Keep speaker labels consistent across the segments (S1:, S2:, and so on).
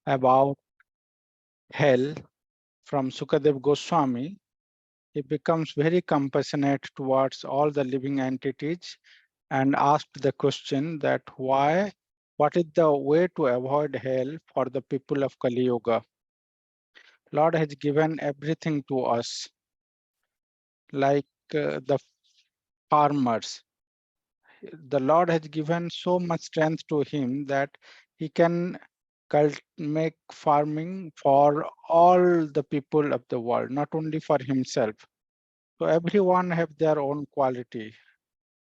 S1: about hell from Sukadev Goswami, he becomes very compassionate towards all the living entities and asked the question that what is the way to avoid hell for the people of Kali Yuga? Lord has given everything to us, like the farmers. The Lord has given so much strength to him that he can make farming for all the people of the world, not only for himself. So everyone have their own quality.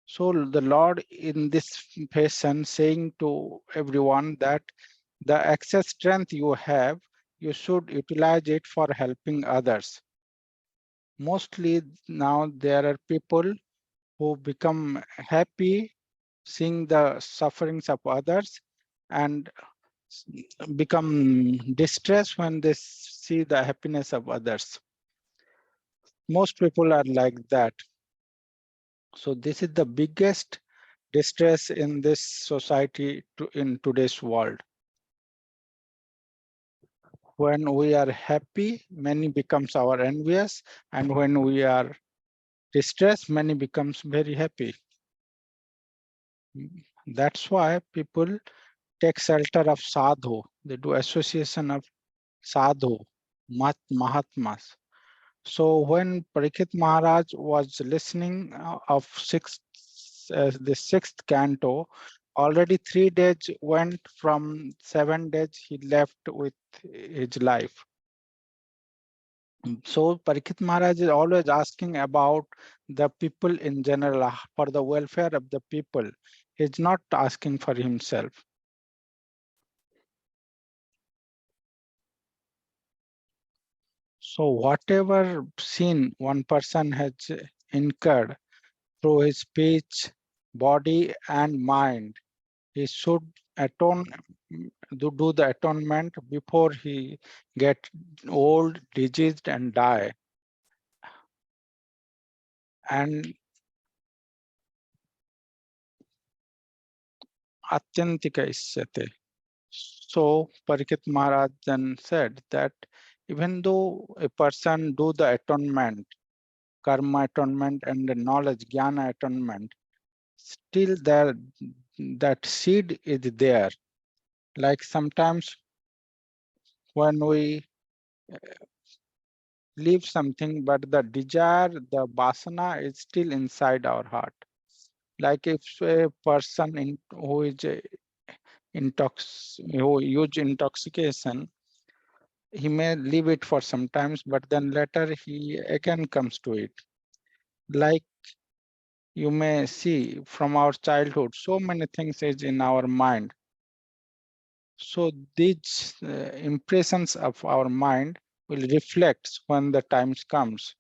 S1: So the Lord in this fashion saying to everyone that the excess strength you have, you should utilize it for helping others. Mostly now there are people who become happy seeing the sufferings of others and become distressed when they see the happiness of others. Most people are like that. So this is the biggest distress in this society in today's world. When we are happy, many becomes our envious, and when we are distressed, many becomes very happy. That's why people take shelter of sadhu. They do association of sadhu, mahatmas. So when Parikshit Maharaj was listening of the sixth canto, already 3 days went from 7 days he left with his life. So Parikshit Maharaj is always asking about the people in general, for the welfare of the people. He's not asking for himself. So whatever sin one person has incurred through his speech, body, and mind, he should atone, do the atonement before he get old, diseased, and die. And atyantika isyate. So Parikshit Maharaj then said that even though a person do the atonement, karma atonement and the knowledge, jnana atonement, still that seed is there. Like sometimes when we leave something, but the desire, the vasana is still inside our heart. Like if a person who is who use intoxication, he may leave it for some times, but then later he again comes to it. Like you may see from our childhood, so many things is in our mind. So these impressions of our mind will reflect when the times comes.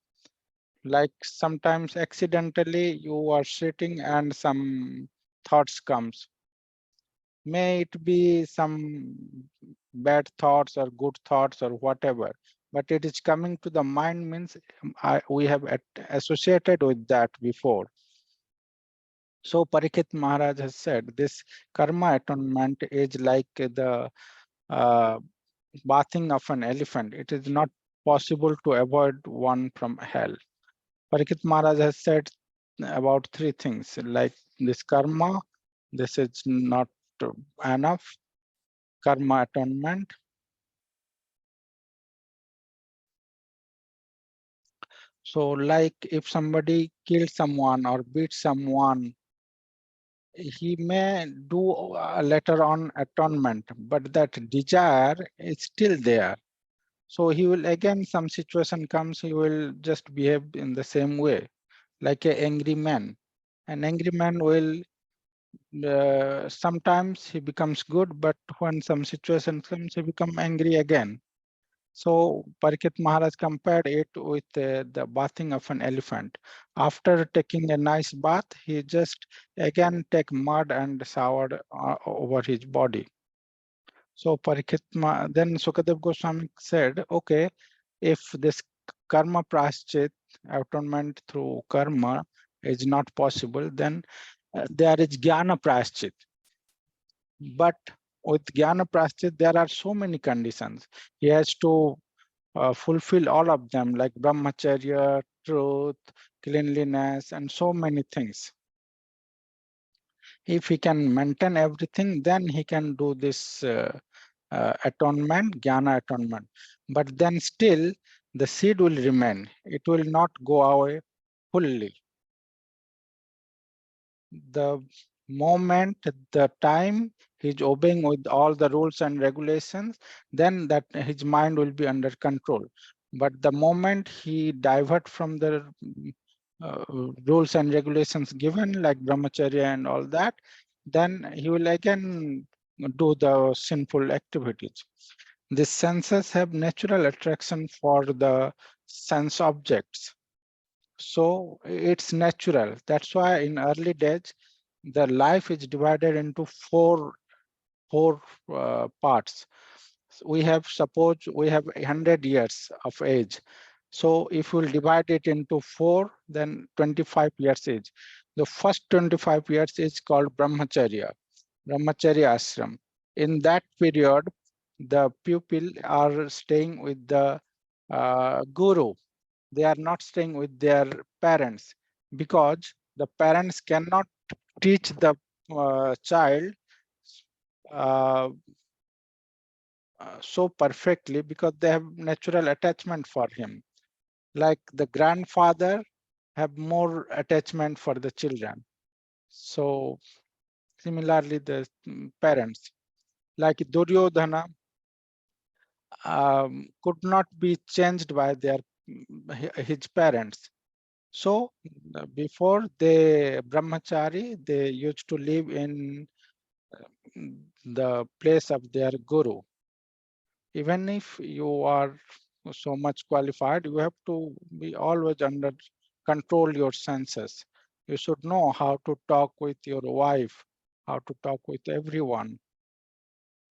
S1: Like sometimes accidentally you are sitting and some thoughts comes. May it be some bad thoughts or good thoughts or whatever, but it is coming to the mind means we have associated with that before. So Parikshit Maharaj has said this karma atonement is like the uh, bathing of an elephant. It is not possible to avoid one from hell. Parikshit Maharaj has said about 3 things like this karma, this is not enough, karma atonement. So like if somebody kills someone or beats someone, he may do later on atonement, but that desire is still there. So he will again, some situation comes, he will just behave in the same way, like an angry man. An angry man will, sometimes he becomes good, but when some situation comes, he become angry again. So Parikshit Maharaj compared it with the bathing of an elephant. After taking a nice bath, he just again take mud and showered over his body. So then Sukadev Goswami said, okay, if this karma praschit, atonement through karma, is not possible, then there is jnana praschit. But with Jnana Prasthit, there are so many conditions. He has to fulfill all of them, like brahmacharya, truth, cleanliness, and so many things. If he can maintain everything, then he can do this atonement, jnana atonement. But then still, the seed will remain. It will not go away fully. The moment, the time he's obeying with all the rules and regulations, then that his mind will be under control. But the moment he divert from the uh, rules and regulations given, like brahmacharya and all that, then he will again do the sinful activities. The senses have natural attraction for the sense objects. So it's natural. That's why in early days, the life is divided into four parts. We have, suppose we have 100 years of age. So if we'll divide it into four, then 25 years age. The first 25 years is called brahmacharya ashram. In that period, the pupil are staying with the guru. They are not staying with their parents, because the parents cannot teach the child uh, so perfectly, because they have natural attachment for him. Like the grandfather have more attachment for the children. So similarly, the parents, like Duryodhana, could not be changed by their his parents. So before the brahmachari, they used to live in the place of their guru. Even if you are so much qualified, you have to be always under control your senses. You should know how to talk with your wife, how to talk with everyone.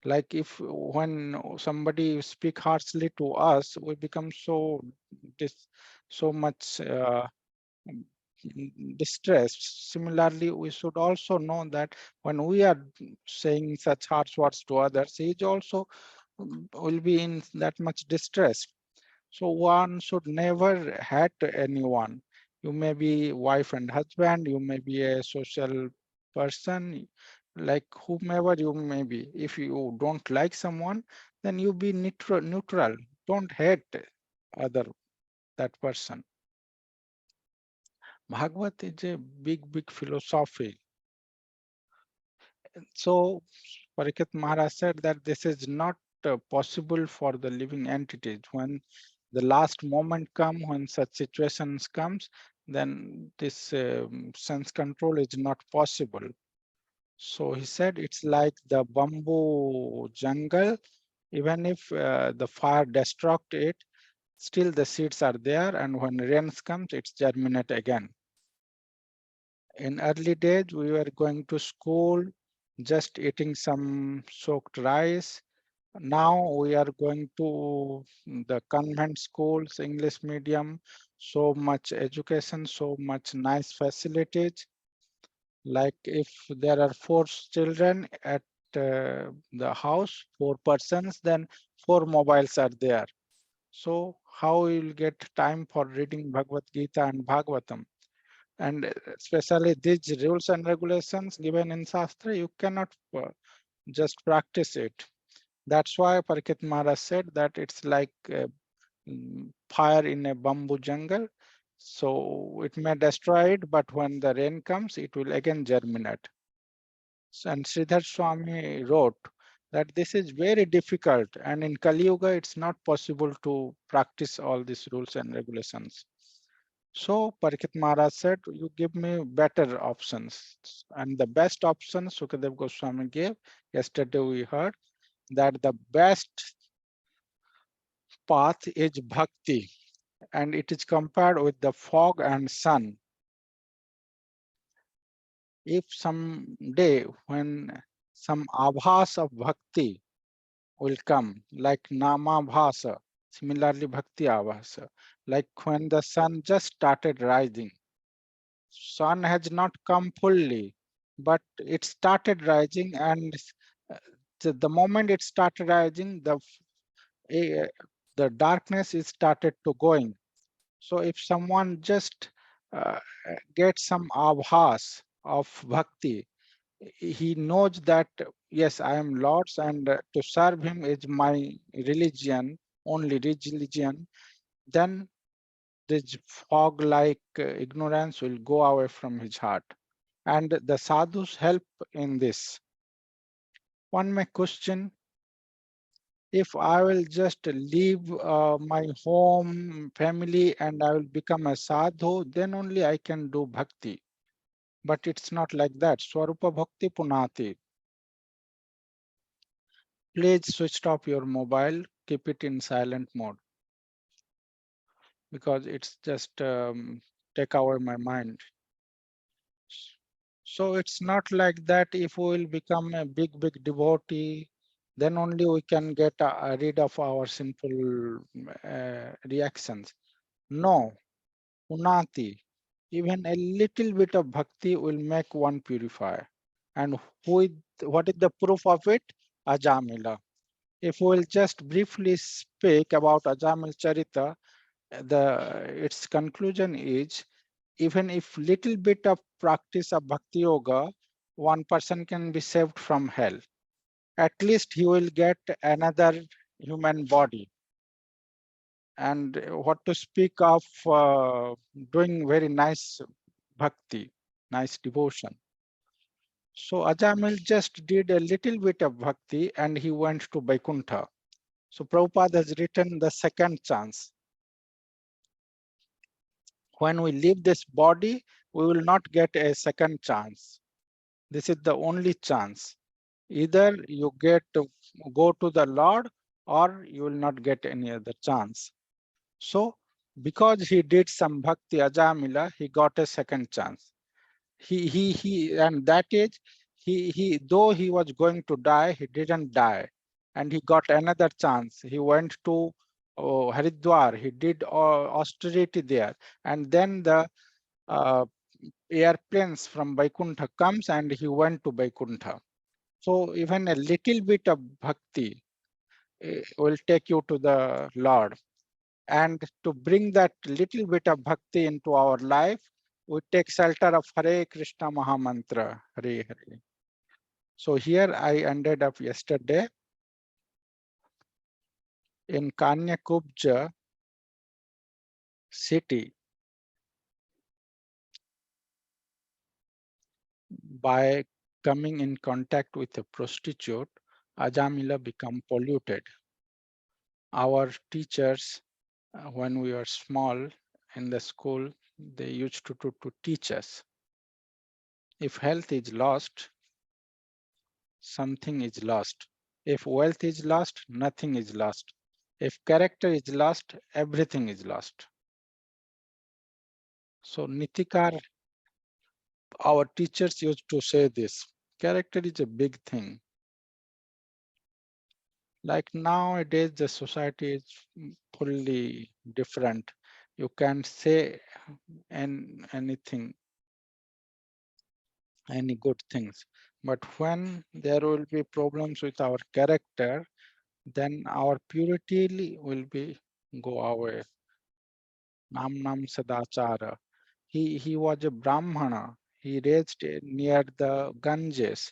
S1: Like if when somebody speak harshly to us, we become so so much distressed. Similarly, we should also know that when we are saying such harsh words to others, he is also will be in that much distress. So one should never hate anyone. You may be wife and husband, you may be a social person, like whomever you may be. If you don't like someone, then you be neutral. Don't hate other that person. Bhagavad is a big philosophy. So Parikshit Maharaj said that this is not possible for the living entities. When the last moment come, when such situations comes, then this sense control is not possible. So he said it's like the bamboo jungle. Even if the fire destruct it, still the seeds are there, and when rains comes, it's germinate again. In early days, we were going to school, just eating some soaked rice. Now we are going to the convent schools, English medium, so much education, so much nice facilities. Like if there are four children at the house, four persons, then four mobiles are there. So how we will get time for reading Bhagavad Gita and Bhagavatam? And especially these rules and regulations given in Shastra, you cannot just practice it. That's why Parikshit Maharaj said that it's like fire in a bamboo jungle. So it may destroy it, but when the rain comes, it will again germinate. And Sridhar Swami wrote that this is very difficult, and in Kali Yuga, it's not possible to practice all these rules and regulations. So Parikshit Maharaj said, you give me better options. And the best option Sukadev Goswami gave, yesterday we heard that the best path is bhakti, and it is compared with the fog and sun. If some day when some abhas of bhakti will come, like nama bhasa, similarly bhakti abhasa, like when the sun just started rising, sun has not come fully, but it started rising, and the moment it started rising, the darkness is started to going. So if someone just uh, gets some abhas of bhakti, he knows that yes, I am Lord's, and to serve him is my religion, only religion, then this fog like ignorance will go away from his heart. And the sadhus help in this. One may question, if I will just leave my home, family, and I will become a sadhu, then only I can do bhakti. But it's not like that. Swarupa bhakti punati. Please switch off your mobile, keep it in silent mode, because it's just take away my mind. So it's not like that if we will become a big devotee, then only we can get rid of our sinful reactions. No, Unati, even a little bit of bhakti will make one purify. And what is the proof of it? Ajamila. If we will just briefly speak about Ajamil Charita, its conclusion is, even if little bit of practice of bhakti yoga, one person can be saved from hell. At least he will get another human body. And what to speak of doing very nice bhakti, nice devotion. So Ajamil just did a little bit of bhakti and he went to Vaikuntha. So Prabhupada has written the second chance. When we leave this body, we will not get a second chance. This is the only chance. Either you get to go to the Lord or you will not get any other chance. So because he did some bhakti Ajamila, he got a second chance. And that is, though he was going to die, he didn't die. And he got another chance. He went to Haridwar, he did austerity there. And then the uh, airplanes from Vaikuntha comes and he went to Vaikuntha. So even a little bit of bhakti will take you to the Lord. And to bring that little bit of bhakti into our life, we take shelter of Hare Krishna Mahamantra, Hare Hare. So here I ended up yesterday in Kanyakubja city. By coming in contact with a prostitute, Ajamila become polluted. Our teachers, when we were small in the school, they used to teach us, if health is lost, something is lost. If wealth is lost, nothing is lost. If character is lost, everything is lost. So Nitikar, our teachers used to say this, character is a big thing. Like nowadays, the society is fully different. You can say anything, any good things. But when there will be problems with our character, then our purity will be go away. Nam Sadachara. He was a Brahmana. He raised near the Ganges,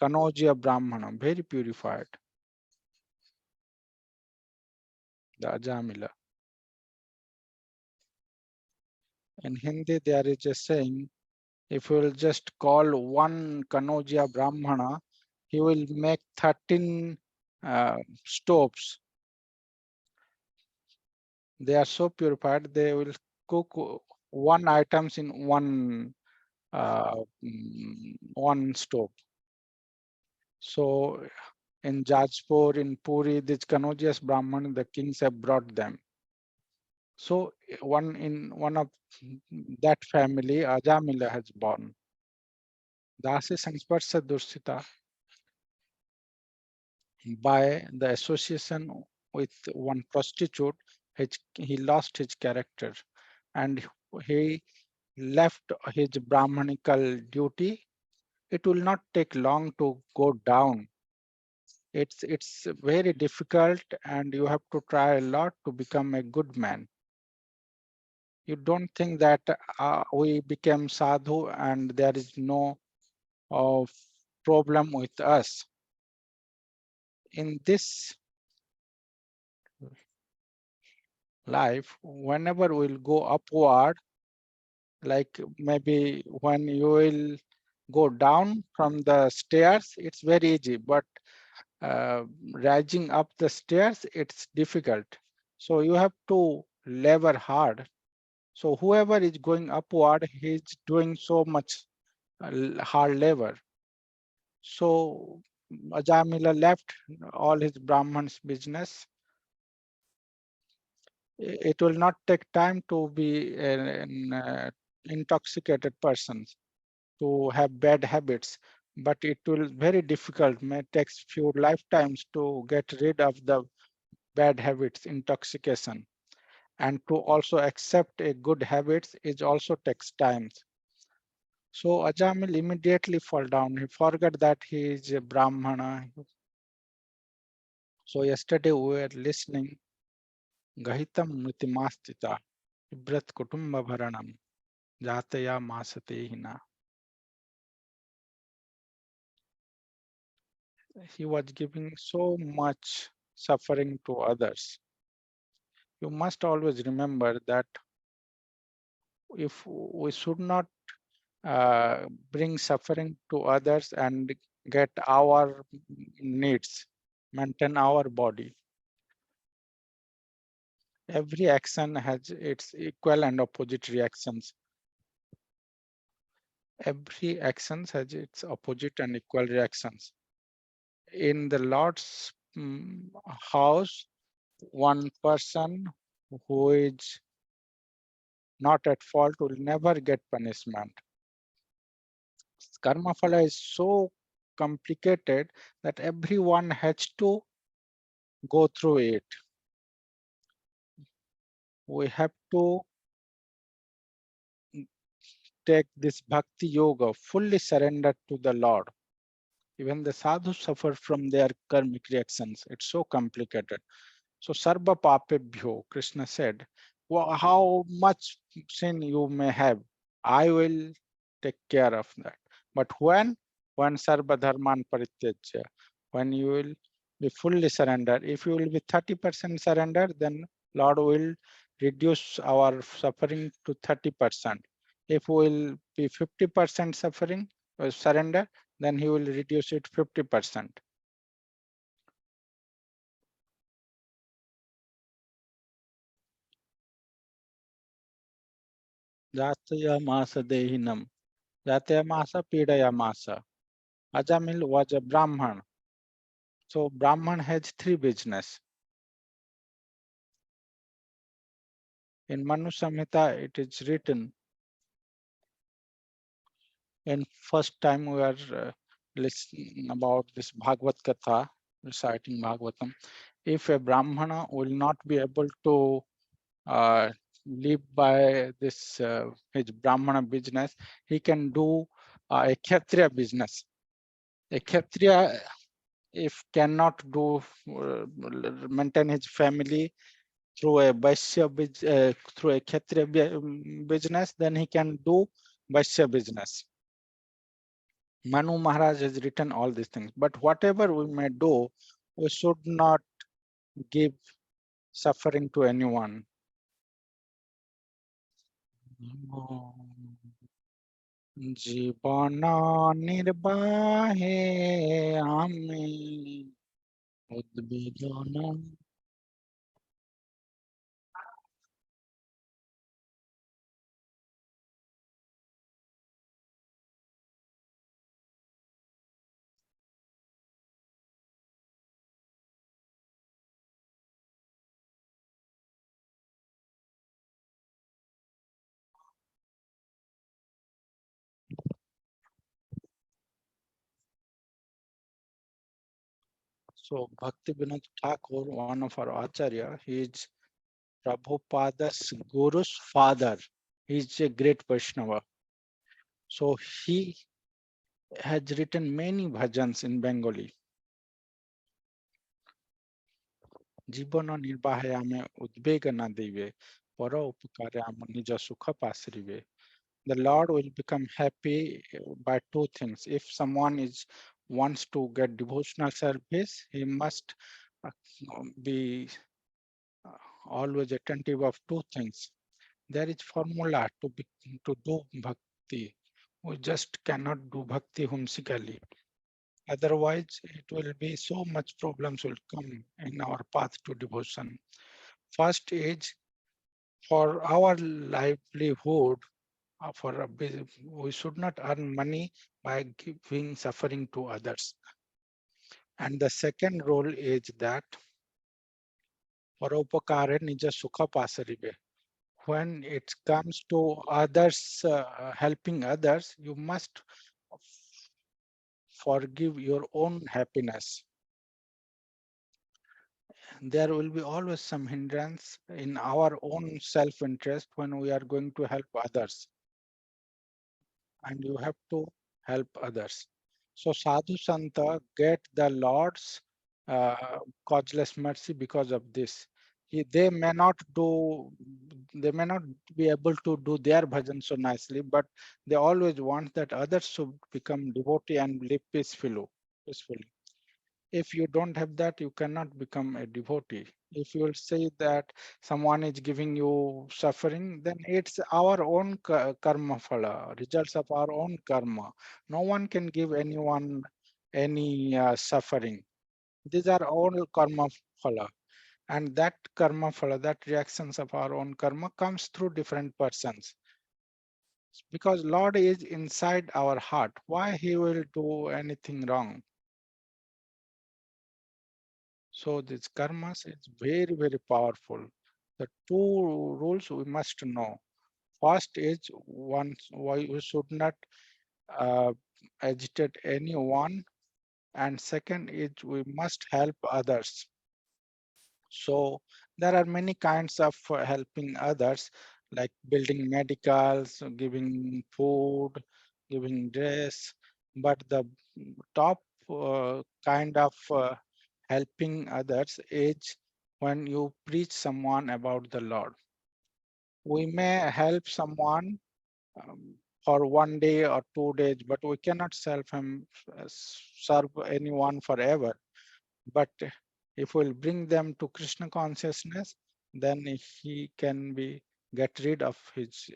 S1: Kanojia Brahmana, very purified, the Ajamila. In Hindi, there is a saying, if you will just call one Kanojia Brahmana, he will make 13 stoves. They are so purified, they will cook one items in one stove. So in Jajpur, in Puri, these Kanojias Brahman, the kings have brought them. So one of that family, Ajamila has born. Dasi Sansparsha Dursita, by the association with one prostitute, he lost his character and he left his Brahmanical duty. It will not take long to go down. It's very difficult, and you have to try a lot to become a good man. You don't think that we became sadhu and there is no problem with us. In this life, whenever we'll go upward, like maybe when you will go down from the stairs, it's very easy, but rising up the stairs, it's difficult. So you have to labor hard. So whoever is going upward, he's doing so much hard labor. So Ajamila left all his Brahman's business. It will not take time to be an intoxicated person, to have bad habits, but it will very difficult, may takes few lifetimes to get rid of the bad habits, intoxication. And to also accept a good habits is also takes time. So Ajamil immediately fall down. He forgot that he is a Brahmana. So yesterday we were listening Gahitam Mritimastita Ibrat Kutumba Bharanam Jataya Masatehina. He was giving so much suffering to others. You must always remember that if we should not bring suffering to others and get our needs, maintain our body. Every action has its equal and opposite reactions. Every action has its opposite and equal reactions. In the Lord's house, one person who is not at fault will never get punishment. Karma phala is so complicated that everyone has to go through it. We have to take this bhakti yoga, fully surrender to the Lord. Even the sadhus suffer from their karmic reactions. It's so complicated. So sarva papebhyo, Krishna said, well, how much sin you may have, I will take care of that. But when sarva dharman parityajya, when you will be fully surrender, if you will be 30% surrender, then Lord will reduce our suffering to 30%. If we will be 50% suffering, surrender, then he will reduce it 50%. Jataya masa dehinam. Jataya masa pidaya masa. Ajamil was a Brahman. So Brahman has three business. In Manu Samhita, it is written, in first time we are listening about this Bhagavad Katha, reciting Bhagavatam. If a Brahmana will not be able to live by this his Brahmana business, he can do a Kshatriya business. A Kshatriya, if cannot do maintain his family through a Vaishya through a Kshatriya business, then he can do Vaishya business. Manu Maharaj has written all these things. But whatever we may do, we should not give suffering to anyone. জীবন নির্বাহে আমি উদ্বিগ্ন। So Bhakti Vinod Thakur, one of our acharya, he is Prabhupada's Guru's father. He is a great Vaishnava. So he has written many bhajans in Bengali. ଜୀବନ ନିର୍ବାହେ ଆମେ ଉଦ୍ବେଗ ନ ଦେବେ, ପର ଉପକାରେ ଆମ ନିଜ ସୁଖ ପାଶରିବେ. The Lord will become happy by two things. If someone is wants to get devotional service, he must be always attentive of two things. There is formula to do bhakti. We just cannot do bhakti whimsically. Otherwise, it will be so much problems will come in our path to devotion. First is for our livelihood, we should not earn money by giving suffering to others. And the second rule is that paropakare nija sukha pasaribe. When it comes to others, helping others, you must forgive your own happiness. There will be always some hindrance in our own self-interest when we are going to help others, and you have to help others. So Sadhu Santa get the Lord's causeless mercy because of this. They may not be able to do their bhajan so nicely, but they always want that others should become devotee and live peacefully. If you don't have that, you cannot become a devotee. If you will say that someone is giving you suffering, then it's our own karma phala, results of our own karma. No one can give anyone any suffering. These are all karma phala. And that karma phala, that reactions of our own karma comes through different persons. Because Lord is inside our heart. Why he will do anything wrong? So this karmas is very, very powerful. The two rules we must know. First is one, why we should not uh, agitate anyone, and second is we must help others. So there are many kinds of helping others, like building medicals, giving food, giving dress. But the top kind of helping others is when you preach someone about the Lord. We may help someone for 1 day or 2 days, but we cannot serve anyone forever. But if we'll bring them to Krishna consciousness, then he can be get rid of his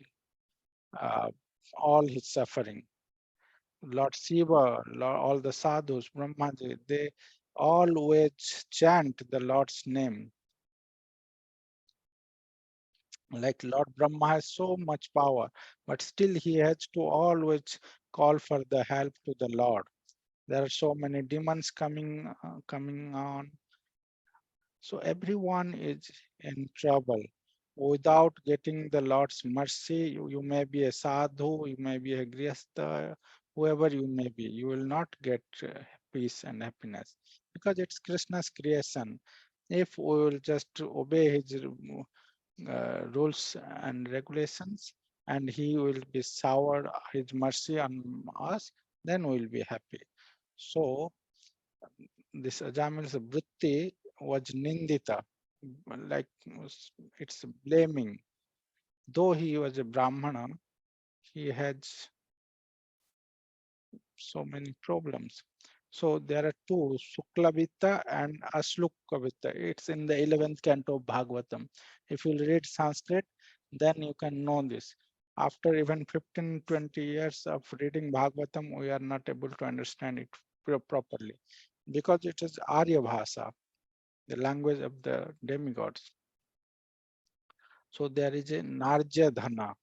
S1: uh, all his suffering. Lord Shiva, all the sadhus, Brahmaji, they always chant the Lord's name. Like Lord Brahma has so much power, but still he has to always call for the help to the Lord. There are so many demons coming on. So everyone is in trouble. Without getting the Lord's mercy, you may be a sadhu, you may be a grihastha, whoever you may be, you will not get peace and happiness because it's Krishna's creation. If we will just obey his rules and regulations and he will be showered his mercy on us, then we'll be happy. So this Ajamil's vritti was nindita, like it's blaming. Though he was a Brahmana, he has so many problems. So there are two, Suklavita and Aslukavita. It's in the 11th canto of Bhagavatam. If you read Sanskrit, then you can know this. After even 15, 20 years of reading Bhagavatam, we are not able to understand it properly because it is Arya Bhasa, the language of the demigods. So there is a Narja Dhana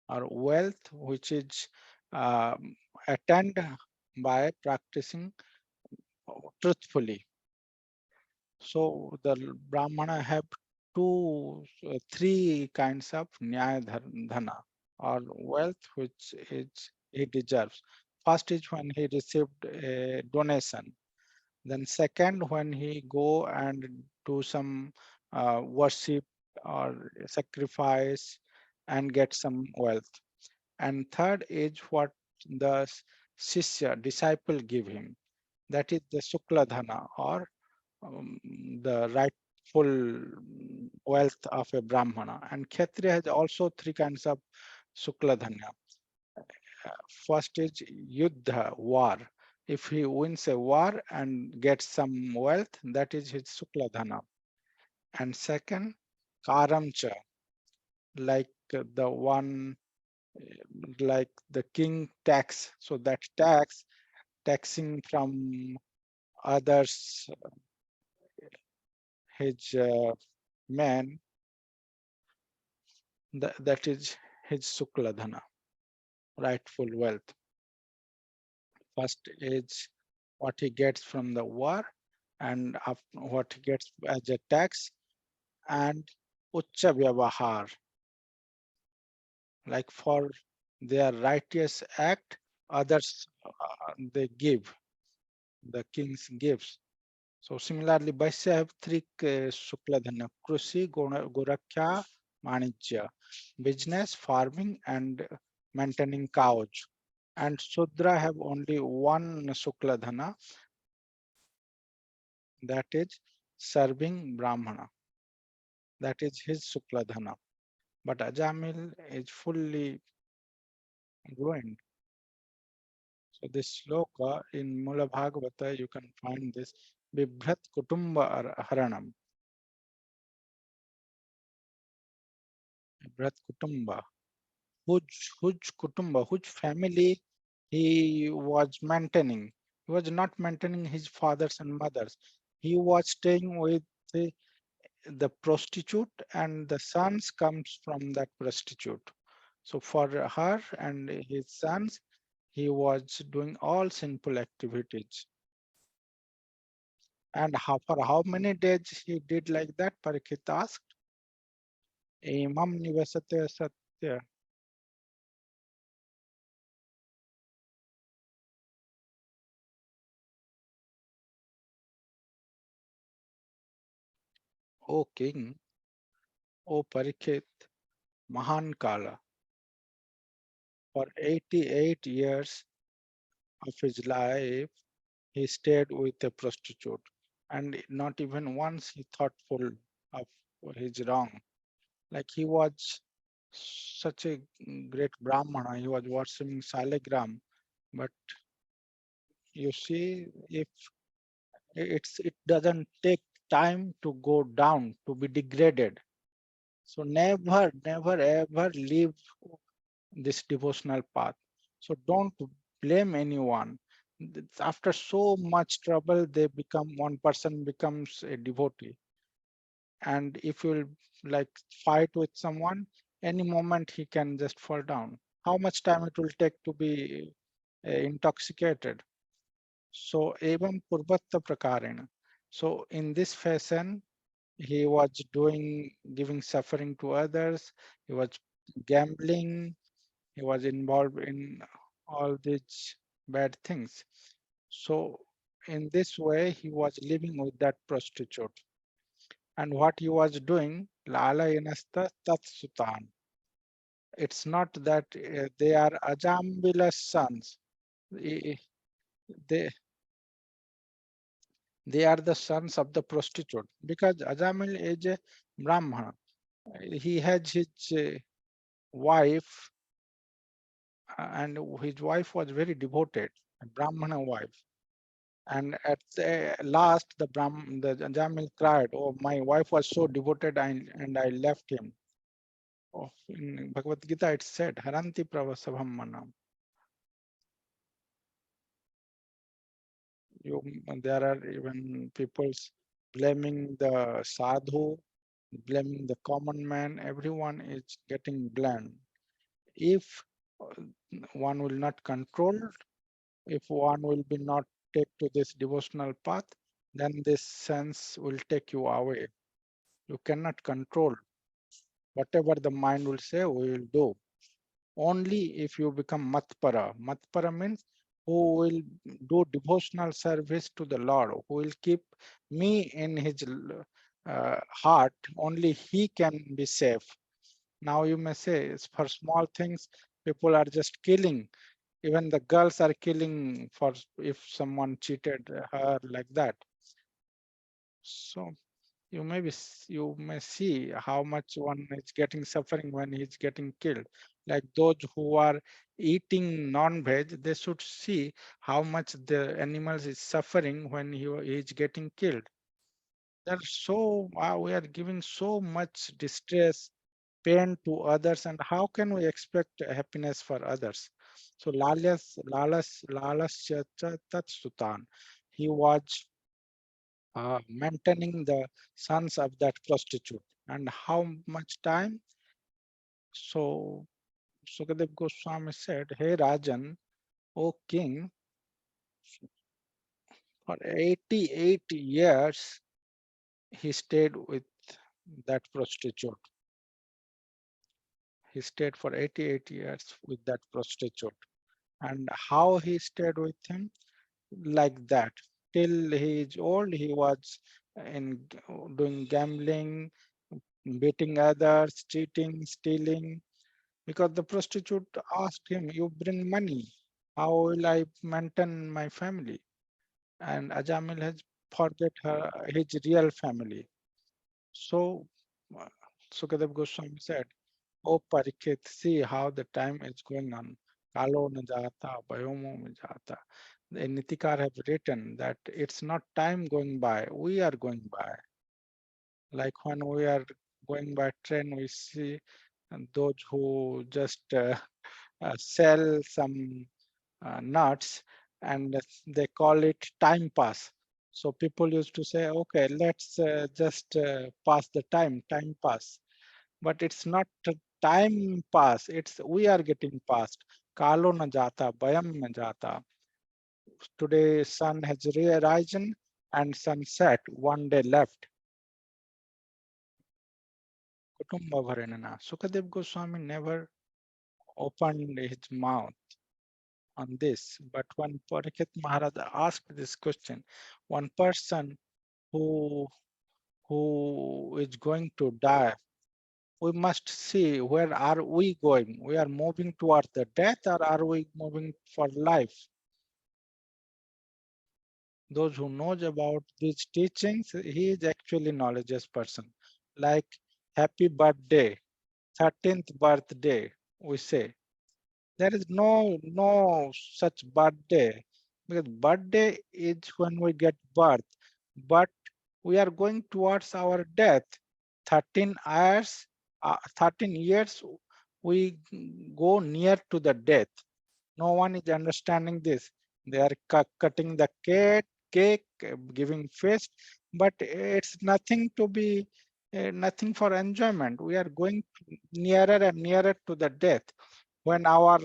S1: or wealth, which is attained by practicing truthfully. So the Brahmana have three kinds of Nyaya Dhana or wealth which is he deserves. First is when he received a donation. Then second, when he go and do some worship or sacrifice and get some wealth. And third is what the Shishya, disciple give him. That is the Sukla Dhana or the right full wealth of a Brahmana. And Kshatriya has also three kinds of Sukla Dhanya. First is Yuddha, war. If he wins a war and gets some wealth, that is his Sukla Dhana. And second, Karamcha, like the one, like the king tax. So that taxing from others, his men, that is his Sukla Dhana, rightful wealth. First is what he gets from the war, and what he gets as a tax, and Ucha Vyavahar, like for their righteous act, others they give, the kings gives. So similarly, Vaisya have three Sukla Dhanya: Krushi, Gorakhya, Manijya, business, farming, and maintaining cows. And Sudra have only one Sukla Dhana, that is serving Brahmana. That is his Sukla Dhana. But Ajamil is fully ruined. So this sloka in Mula Bhagavata, you can find this Bibhrat Kutumba Haranam. Bibhrat Kutumba. Whose Kutumba, whose family he was maintaining. He was not maintaining his fathers and mothers. He was staying with the prostitute, and the sons comes from that prostitute. So for her and his sons, he was doing all sinful activities. And for how many days he did like that? Parikshit asked. Imam nivasate satya. O king, O Parikshit, Mahan Kala. For 88 years of his life, he stayed with a prostitute. And not even once he thoughtful of his wrong. Like he was such a great Brahmana, he was worshipping Saligram. But you see, if it doesn't take time to go down, to be degraded. So never ever leave this devotional path. So don't blame anyone. After so much trouble, one person becomes a devotee. And if you like fight with someone, any moment he can just fall down. How much time it will take to be intoxicated? So evam purvatta prakarena. So in this fashion, he was giving suffering to others. He was gambling. He was involved in all these bad things. So in this way, he was living with that prostitute. And what he was doing, Lala Inasta Tatsutan. It's not that they are Ajambila's sons. I- They, they are the sons of the prostitute because Ajamil is a Brahmana. He has his wife, and his wife was very devoted, a Brahmana wife. And at the last, the Jamil cried, "Oh, my wife was so devoted, and I left him." Oh, in Bhagavad Gita, it said, "Haranti pravasabham manam." There are even people blaming the sadhu, blaming the common man. Everyone is getting blamed. If uh, one will not control, if one will be not take to this devotional path, then this sense will take you away. You cannot control. Whatever the mind will say, we will do. Only if you become matpara. Matpara means who will do devotional service to the Lord, who will keep me in his heart, only he can be safe. Now you may say, for small things, people are just killing. Even the girls are killing for if someone cheated her like that. So you may see how much one is getting suffering when he's getting killed. Like those who are eating non-veg, they should see how much the animals is suffering when he is getting killed. We are giving so much distress, pain to others, and how can we expect happiness for others? So Lalas Tat Sultan, he was maintaining the sons of that prostitute. And how much time? So Sukadev Goswami said, Hey Rajan, O king, for 88 years he stayed with that prostitute. He stayed for 88 years with that prostitute. And how he stayed with him? Like that. Till he is old, he was in doing gambling, beating others, cheating, stealing. Because the prostitute asked him, you bring money, how will I maintain my family? And Ajamil has forget his real family. So uh, Sukadev Goswami said, Oh Parikshit, see how the time is going on. Kalo na jata, bayomo me jata. The Nitikar have written that it's not time going by, we are going by. Like when we are going by train, we see those who just sell some nuts and they call it time pass. So people used to say, okay, let's just pass the time pass. But it's not a time pass, it's we are getting past. Kalo na jata, bayam na jata. Today sun has risen and sunset, one day left. Kutumba Bharanana. Sukadev Goswami never opened his mouth on this, but when Parikshit Maharaj asked this question, one person who is going to die, we must see where are we going. We are moving towards the death or are we moving for life? Those who knows about these teachings, he is actually knowledgeous person. Like happy birthday, 13th birthday, we say. There is no such birthday because birthday is when we get birth, but we are going towards our death. 13 years, 13 years, we go near to the death. No one is understanding this. They are cutting the cake, giving feast, but it's nothing to be, nothing for enjoyment. We are going nearer and nearer to the death. When our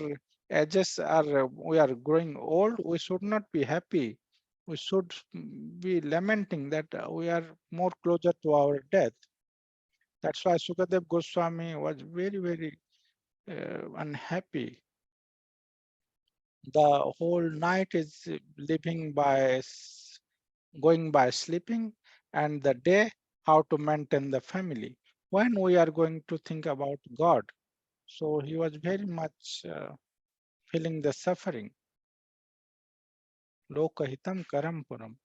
S1: ages are, we are growing old, we should not be happy. We should be lamenting that we are more closer to our death. That's why Sukadev Goswami was very unhappy. The whole night is living by going by sleeping, and the day how to maintain the family. When we are going to think about God, so he was very much feeling the suffering. Lokahitam Karampuram.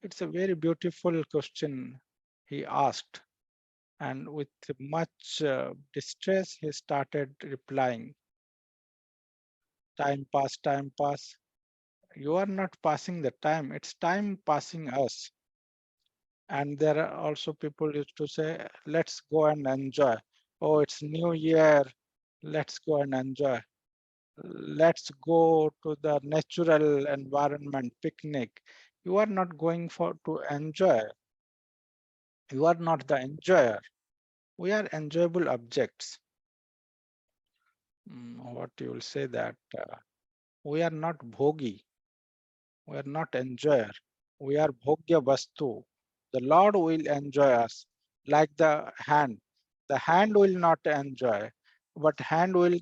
S1: It's a very beautiful question he asked, and with much distress, he started replying. Time pass, time pass. You are not passing the time, it's time passing us. And there are also people used to say, let's go and enjoy. Oh, it's New Year, let's go and enjoy. Let's go to the natural environment, picnic. You are not going for to enjoy. You are not the enjoyer. We are enjoyable objects. What you will say that we are not bhogi. We are not enjoyer. We are bhogya vastu. The Lord will enjoy us like the hand. The hand will not enjoy, but hand will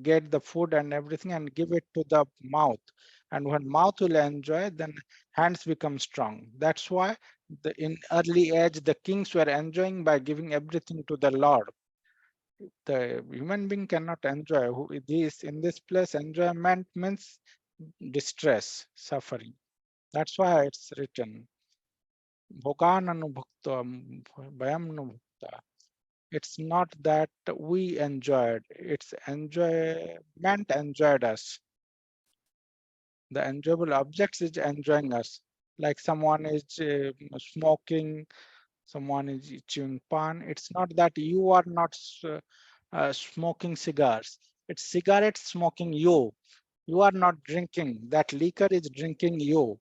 S1: get the food and everything and give it to the mouth. And when mouth will enjoy, then hands become strong. That's why in early age, the kings were enjoying by giving everything to the Lord. The human being cannot enjoy. This in this place, enjoyment means distress, suffering. That's why it's written. Bhogan anubhukta, bhayam anubhukta. It's not that we enjoyed, it's enjoyment enjoyed us. The enjoyable objects is enjoying us. Like someone is smoking, someone is chewing pan. It's not that you are not smoking cigars. It's cigarette smoking you. You are not drinking. That liquor is drinking you.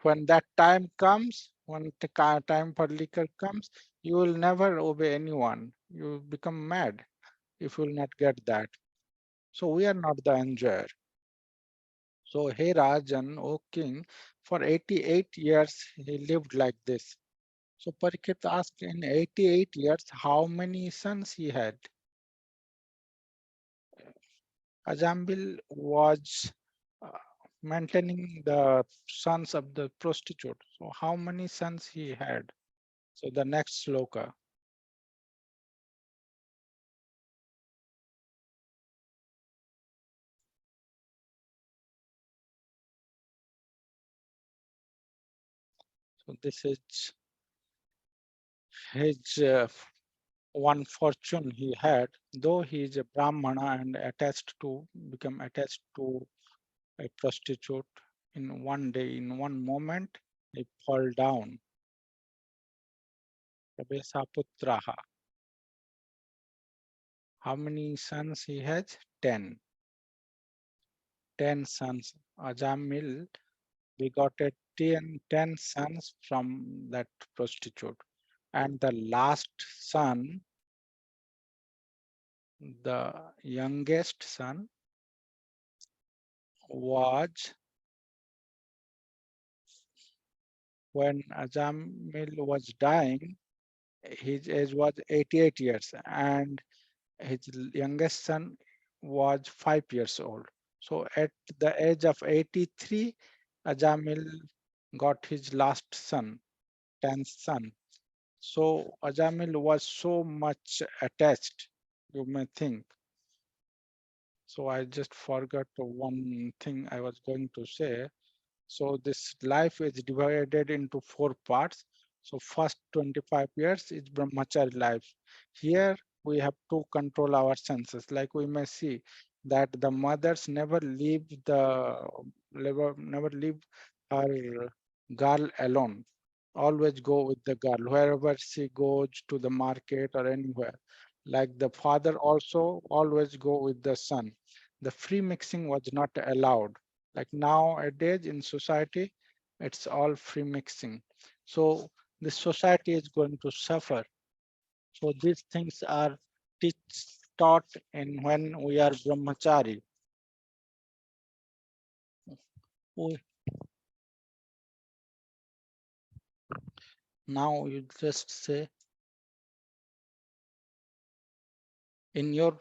S1: When that time comes, when the time for liquor comes, you will never obey anyone. You will become mad if you will not get that. So we are not the enjoyer. So hey Rajan, O king, for 88 years he lived like this. So Parikshit asked in 88 years how many sons he had. Ajambil was uh, maintaining the sons of the prostitute. So how many sons he had? So the next sloka. So this is his one fortune he had, though he is a Brahmana and become attached to a prostitute. In one day, in one moment, he fall down. Prabesa Putraha. How many sons he has? 10. 10 sons. Ajamil begot 10 sons from that prostitute. And the last son, the youngest son, was when Ajamil was dying, his age was 88 years and his youngest son was 5 years old. So at the age of 83, Ajamil got his last son, 10th son. So Ajamil was so much attached, you may think. So I just forgot one thing I was going to say. So this life is divided into 4 parts. So first 25 years is brahmachari life. Here we have to control our senses. Like we may see that the mothers never leave her girl alone. Always go with the girl wherever she goes to the market or anywhere. Like the father also always go with the son. The free mixing was not allowed, like nowadays in society, it's all free mixing. So the society is going to suffer. So these things are taught in when we are brahmachari. We- Now you just say in your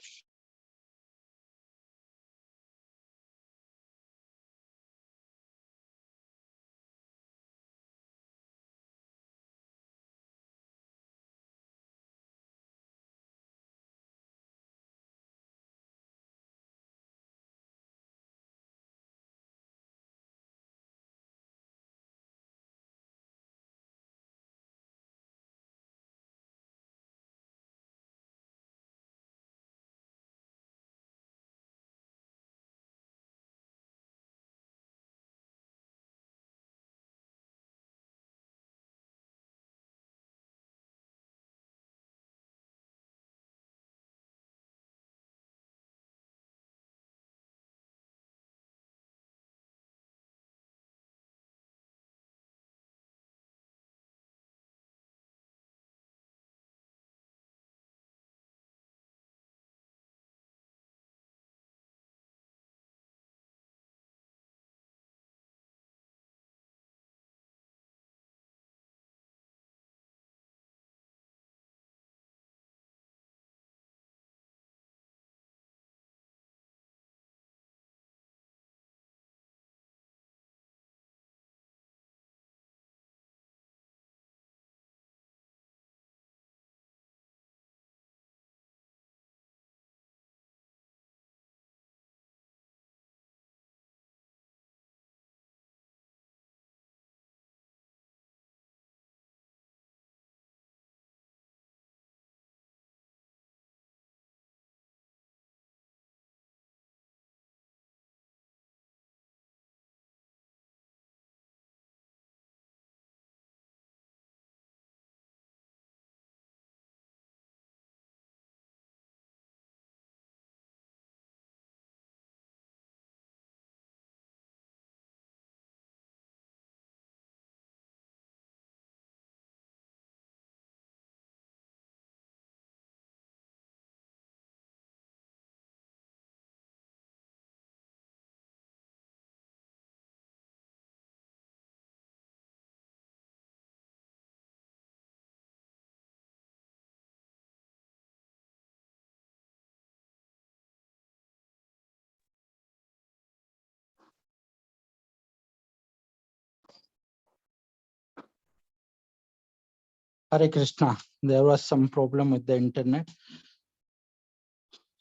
S1: Hare Krishna. There was some problem with the internet.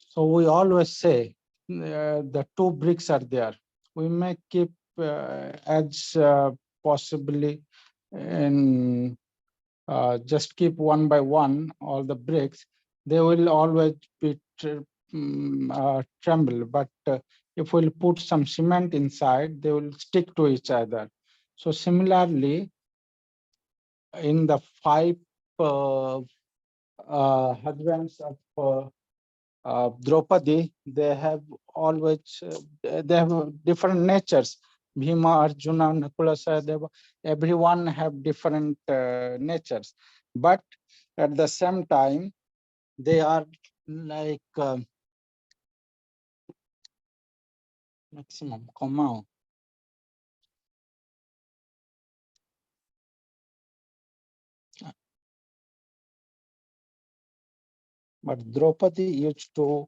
S1: So we always say the two bricks are there. We may keep as possibly in just keep one by one all the bricks. They will always be tremble. But if we'll put some cement inside, they will stick to each other. So similarly, in the five husbands of Draupadi, they have always they have different natures. Bhima, Arjuna, Nakula, Sahadeva, everyone have different natures, but at the same time they are like maximum comma. But Draupadi used to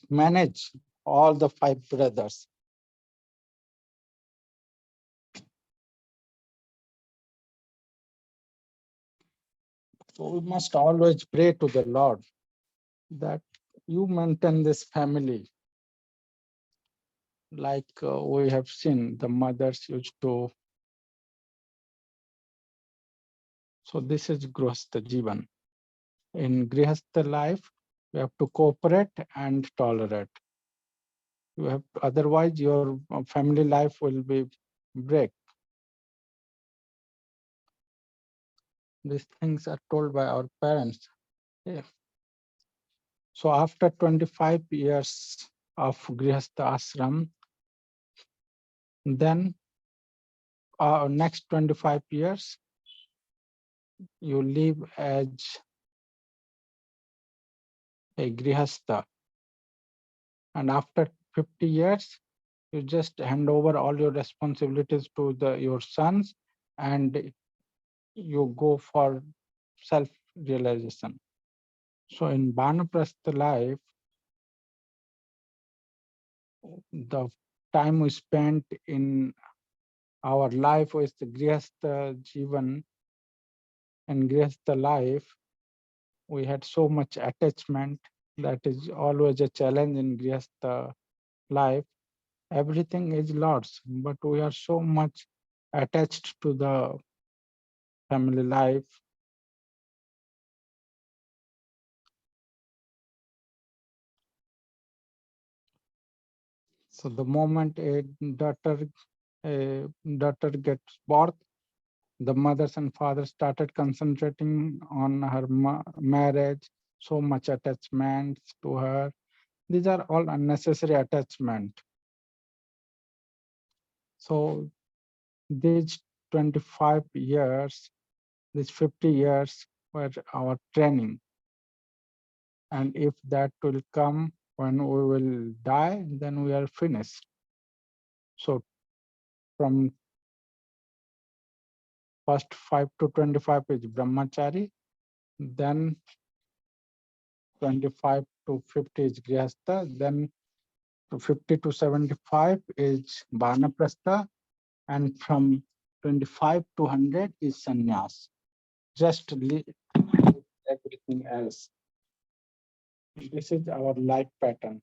S1: manage all the five brothers. So we must always pray to the Lord that you maintain this family. Like we have seen, the mothers used to. So this is Grihastha Jivan. In Grihastha life, we have to cooperate and tolerate. You have, otherwise your family life will be break. These things are told by our parents. Yeah. So after 25 years of Grihastha ashram, then next 25 years, you live as a Grihastha. And after 50 years, you just hand over all your responsibilities to your sons and you go for self-realization. So in Banaprastha life, the time we spent in our life with the Grihastha Jivan and Grihastha life, we had so much attachment. That is always a challenge in Grihastha life. Everything is Lord's, but we are so much attached to the family life. So the moment a daughter gets birth, the mothers and fathers started concentrating on her marriage, so much attachment to her. These are all unnecessary attachment. So these 25 years, these 50 years were our training. And if that will come when we will die, then we are finished. So from first 5 to 25 is brahmachari, then 25 to 50 is grihastha, then 50 to 75 is vanaprastha, and from 25 to 100 is sannyas. Just leave everything else. This is our life pattern.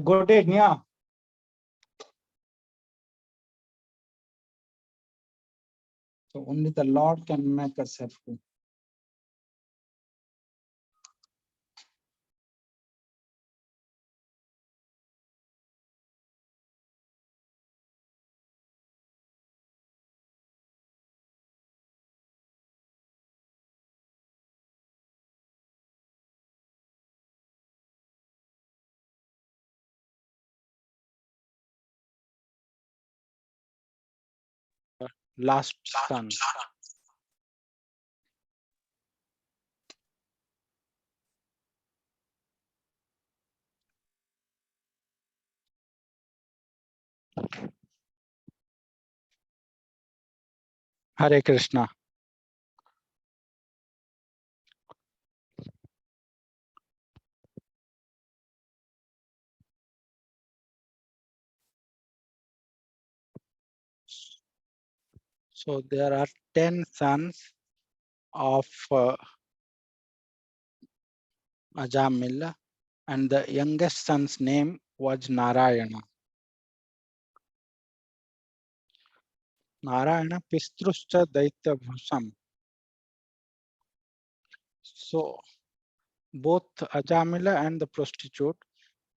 S1: Good day, Nia. So only the Lord can make us happy. Last son. Hare Krishna. So there are 10 sons of Ajamil, and the youngest son's name was Narayana. Narayana Pistruscha Daitya Bhusam. So both Ajamila and the prostitute,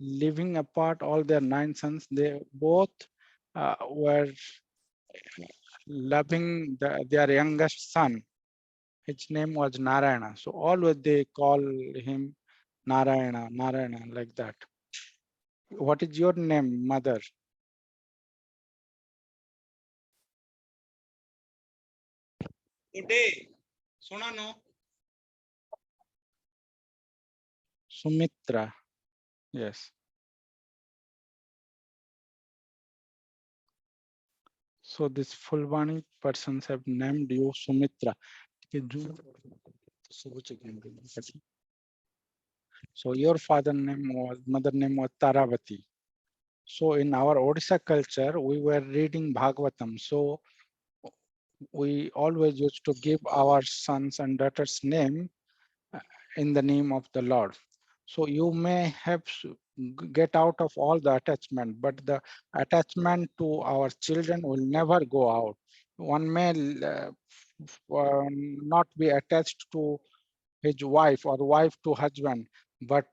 S1: living apart all their 9 sons, they both were loving their youngest son. His name was Narayana. So always they call him Narayana, Narayana, like that. What is your name, mother? Today, Sunano. Sumitra. Yes. So this Fulbani persons have named you Sumitra. So your mother name was Taravati. So in our Odisha culture, we were reading Bhagavatam. So we always used to give our sons and daughters name in the name of the Lord. So you may have get out of all the attachment, but the attachment to our children will never go out. One may not be attached to his wife or wife to husband, but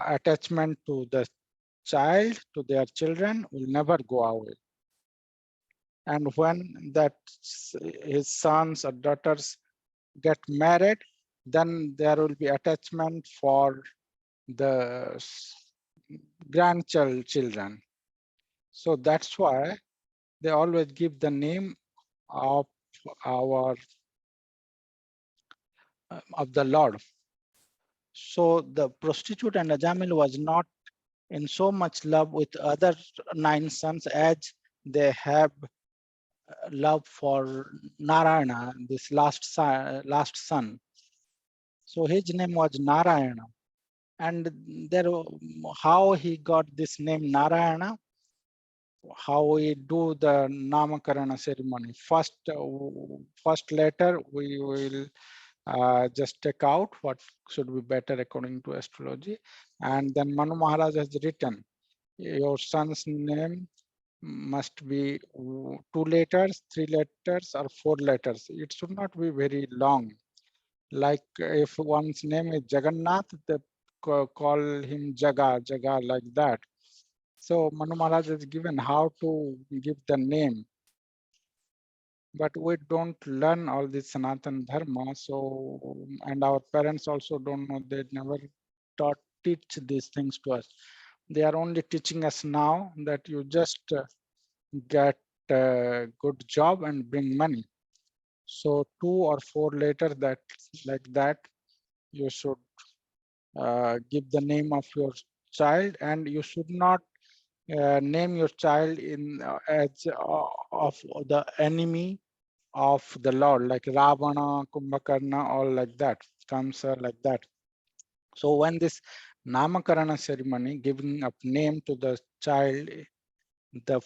S1: attachment to the child, to their children will never go away. And when his sons or daughters get married, then there will be attachment for the grandchildren. So that's why they always give the name of our of the Lord. So the prostitute and Ajamil was not in so much love with other 9 sons as they have love for Narayana, this last son. So his name was Narayana. And there, how he got this name Narayana, how we do the Namakarana ceremony. First letter we will just take out what should be better according to astrology. And then Manu Maharaj has written, your son's name must be 2 letters, 3 letters, or 4 letters. It should not be very long. Like if one's name is Jagannath, they call him Jaga, like that. So Manu Maharaj has given how to give the name. But we don't learn all this Sanatan Dharma. So, and our parents also don't know, they never teach these things to us. They are only teaching us now that you just get a good job and bring money. So 2 or 4 letters that like that, you should give the name of your child, and you should not name your child in as of the enemy of the Lord, like Ravana, Kumbhakarna, all like that, Kamsa, like that. So when this Namakarana ceremony, giving up name to the child, the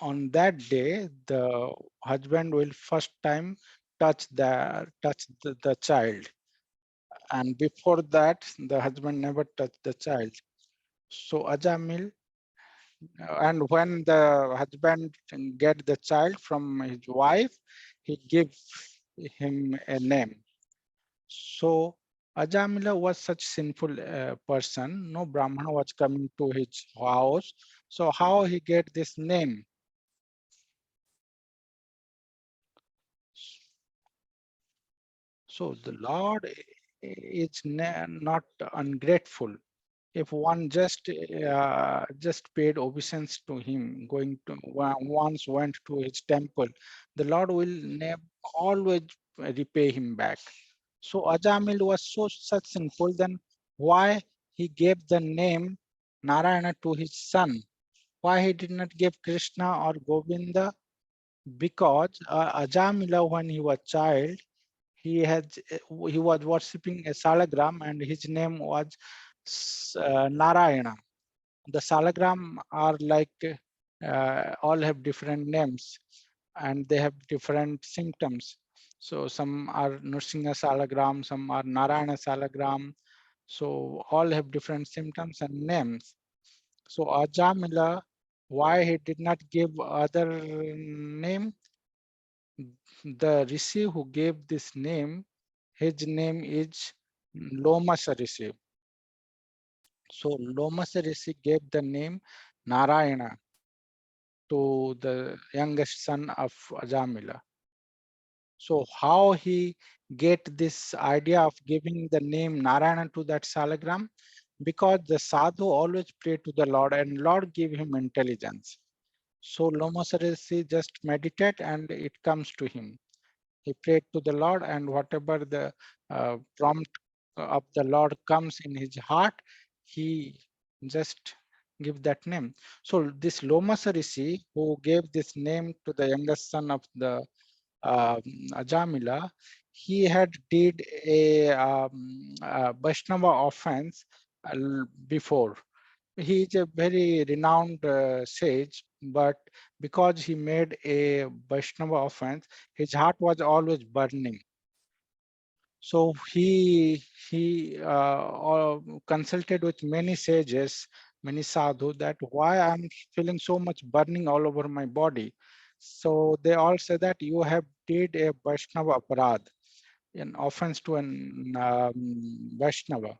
S1: on that day, the husband will first time touch the child, and before that, the husband never touched the child. So Ajamil, and when the husband get the child from his wife, he gives him a name. So Ajamila was such sinful person. No Brahmana was coming to his house. So how he get this name? So the Lord is not ungrateful. If one just paid obeisance to him, going to once went to his temple, the Lord will always repay him back. So Ajamil was so such sinful. Then why he gave the name Narayana to his son. Why he did not give Krishna or Govinda? Because Ajamila, when he was child, he was worshipping a salagram, and his name was Narayana. The salagram are like all have different names, and they have different symptoms. So some are Nrsimha salagram, some are Narayana salagram. So all have different symptoms and names. So Ajamila, why he did not give other name? The Rishi who gave this name, his name is Lomasa Rishi. So Lomasa Rishi gave the name Narayana to the youngest son of Ajamila. So how he get this idea of giving the name Narayana to that salagram? Because the sadhu always pray to the Lord, and Lord give him intelligence. So Lomasa Rishi just meditate and it comes to him. He prayed to the Lord, and whatever the prompt of the Lord comes in his heart, he just give that name. So this Lomasa Rishi, who gave this name to the youngest son of the Ajamila, he had did a Vaishnava offense before. He is a very renowned sage, but because he made a Vaishnava offense, his heart was always burning. So he consulted with many sages, many sadhu, that why I'm feeling so much burning all over my body. So they all say that you have did a Vaishnava aparad, an offense to an Vaishnava.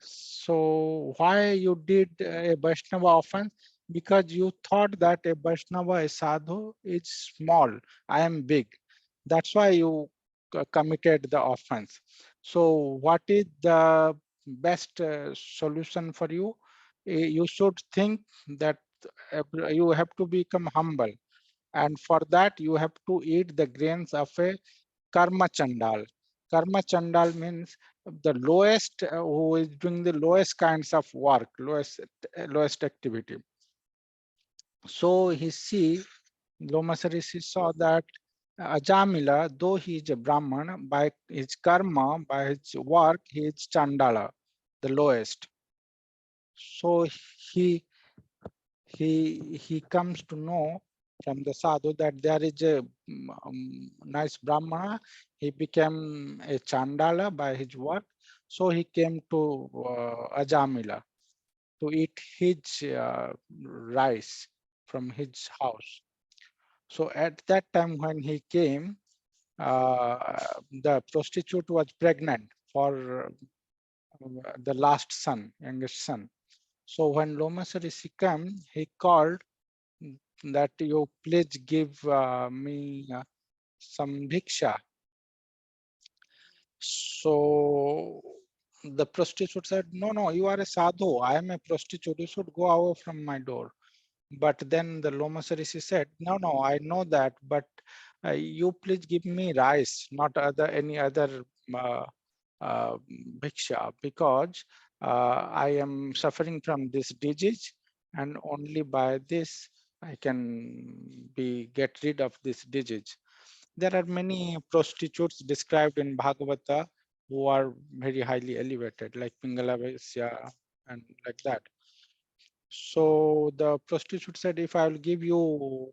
S1: So why you did a Vaishnava offense? Because you thought that a Vaishnava, a sadhu, is small. I am big. That's why you committed the offense. So what is the best solution for you? You should think that you have to become humble. And for that, you have to eat the grains of a Karma Chandal. Karma Chandal means the lowest, who is doing the lowest kinds of work, lowest activity. So he see, Lomasarisi saw that Ajamila, though he is a Brahman, by his karma, by his work, he is Chandala, the lowest. So he he comes to know from the sadhu that there is a nice brahmana. He became a chandala by his work, so he came to Ajamila to eat his rice from his house. So at that time when he came, the prostitute was pregnant for the last son, youngest son. So when Lomasarisi came, he called that you please give me some bhiksha. So the prostitute said, no, you are a sadhu. I am a prostitute. You should go away from my door. But then the Lomasarisi said, no, I know that, but you please give me rice, not any other uh, uh, bhiksha, because I am suffering from this disease, and only by this I can get rid of this disease. There are many prostitutes described in Bhagavata who are very highly elevated, like Pingala Vaisya and like that. So the prostitute said, if I will give you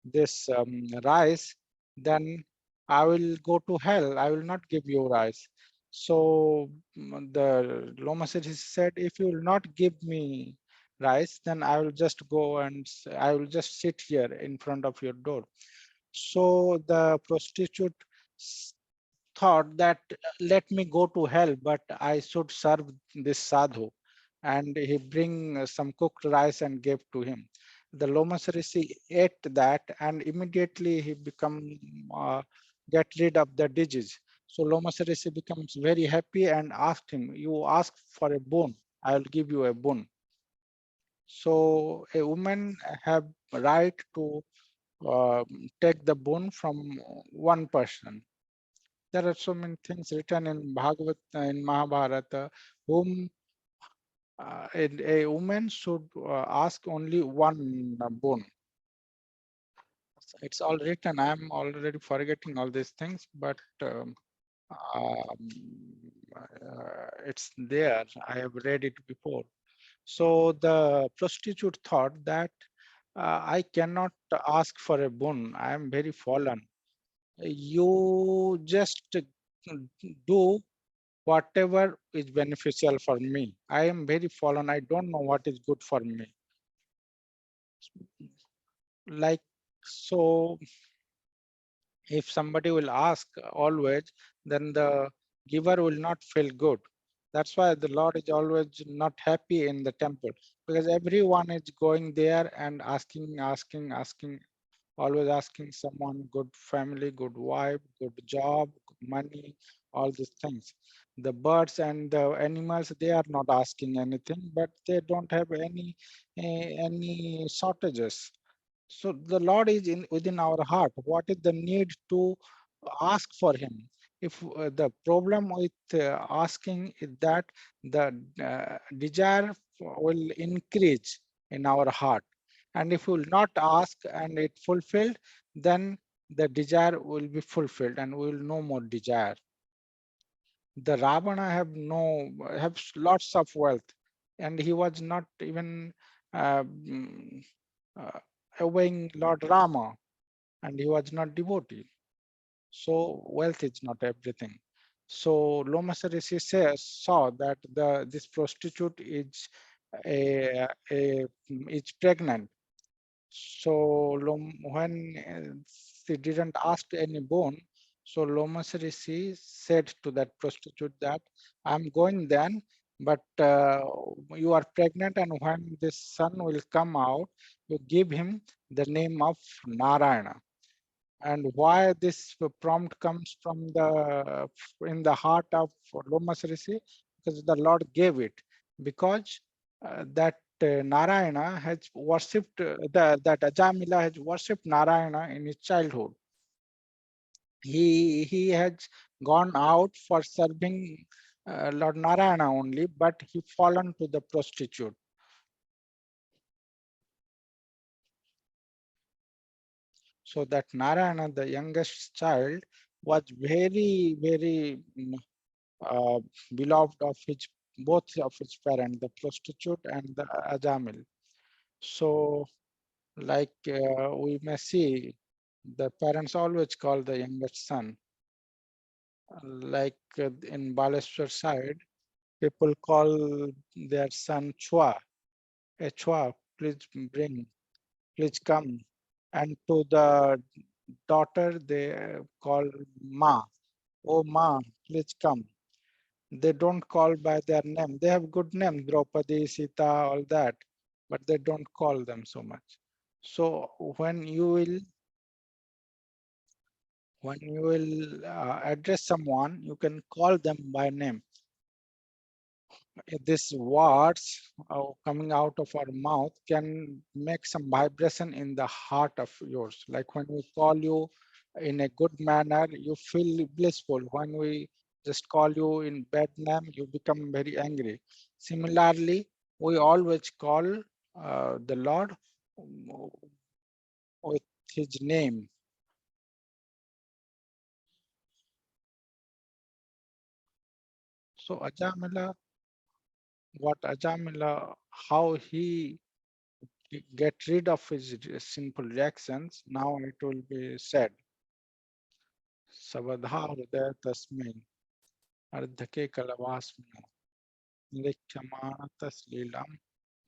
S1: this rice, then I will go to hell. I will not give you rice. So the Loma said, if you will not give me rice, then I will just go and I will just sit here in front of your door. So the prostitute thought that let me go to hell, but I should serve this sadhu. And he bring some cooked rice and gave to him. The Lomas Rishi ate that, and immediately he get rid of the disease. So Lomas Rishi becomes very happy and asked him, you ask for a boon, I will give you a boon. So a woman have right to take the boon from one person. There are so many things written in Bhagavad, in Mahabharata, whom a woman should ask only one boon. It's all written. I'm already forgetting all these things, but it's there. I have read it before. So the prostitute thought that I cannot ask for a boon. I am very fallen. You just do whatever is beneficial for me. I am very fallen. I don't know what is good for me. Like, so if somebody will ask always, then the giver will not feel good. That's why the Lord is always not happy in the temple, because everyone is going there and asking, always asking someone good family, good wife, good job, good money, all these things. The birds and the animals, they are not asking anything, but they don't have any shortages. So the Lord is in within our heart. What is the need to ask for Him? If the problem with asking is that the desire will increase in our heart, and if we will not ask and it fulfilled, then the desire will be fulfilled and we will no more desire. The Ravana have lots of wealth, and he was not even uh, mm, uh, obeying Lord Rama, and he was not devotee. So wealth is not everything. So Lomasa Rishi saw that this prostitute is is pregnant. So when she didn't ask any bone, so Lomas Rishi said to that prostitute that I'm going then, but you are pregnant, and when this son will come out, you give him the name of Narayana. And why this prompt comes from the in the heart of Lomas Rishi, because the Lord gave it, because that Narayana has worshipped that Ajamila has worshipped Narayana in his childhood. He has gone out for serving Lord Narayana only, but he fallen to the prostitute. So that Narayana, the youngest child, was very beloved of his both of his parents, the prostitute and the Ajamil. So, like we may see, the parents always call the youngest son. Like in Baleshwar side, people call their son Chua. Hey, Chua, please bring, please come. And to the daughter, they call Ma. Oh, Ma, please come. They don't call by their name. They have good name, Draupadi, Sita, all that, but they don't call them so much. So when you will address someone, you can call them by name. These words coming out of our mouth can make some vibration in the heart of yours. Like when we call you in a good manner, you feel blissful. When we just call you in bad name, you become very angry. Similarly, we always call the Lord with his name. So Ajamila, how he get rid of his sinful reactions, now it will be said. Savadha Hridaya Tasmin Ardhake Kalavasmino Nilikhyamana Taslilam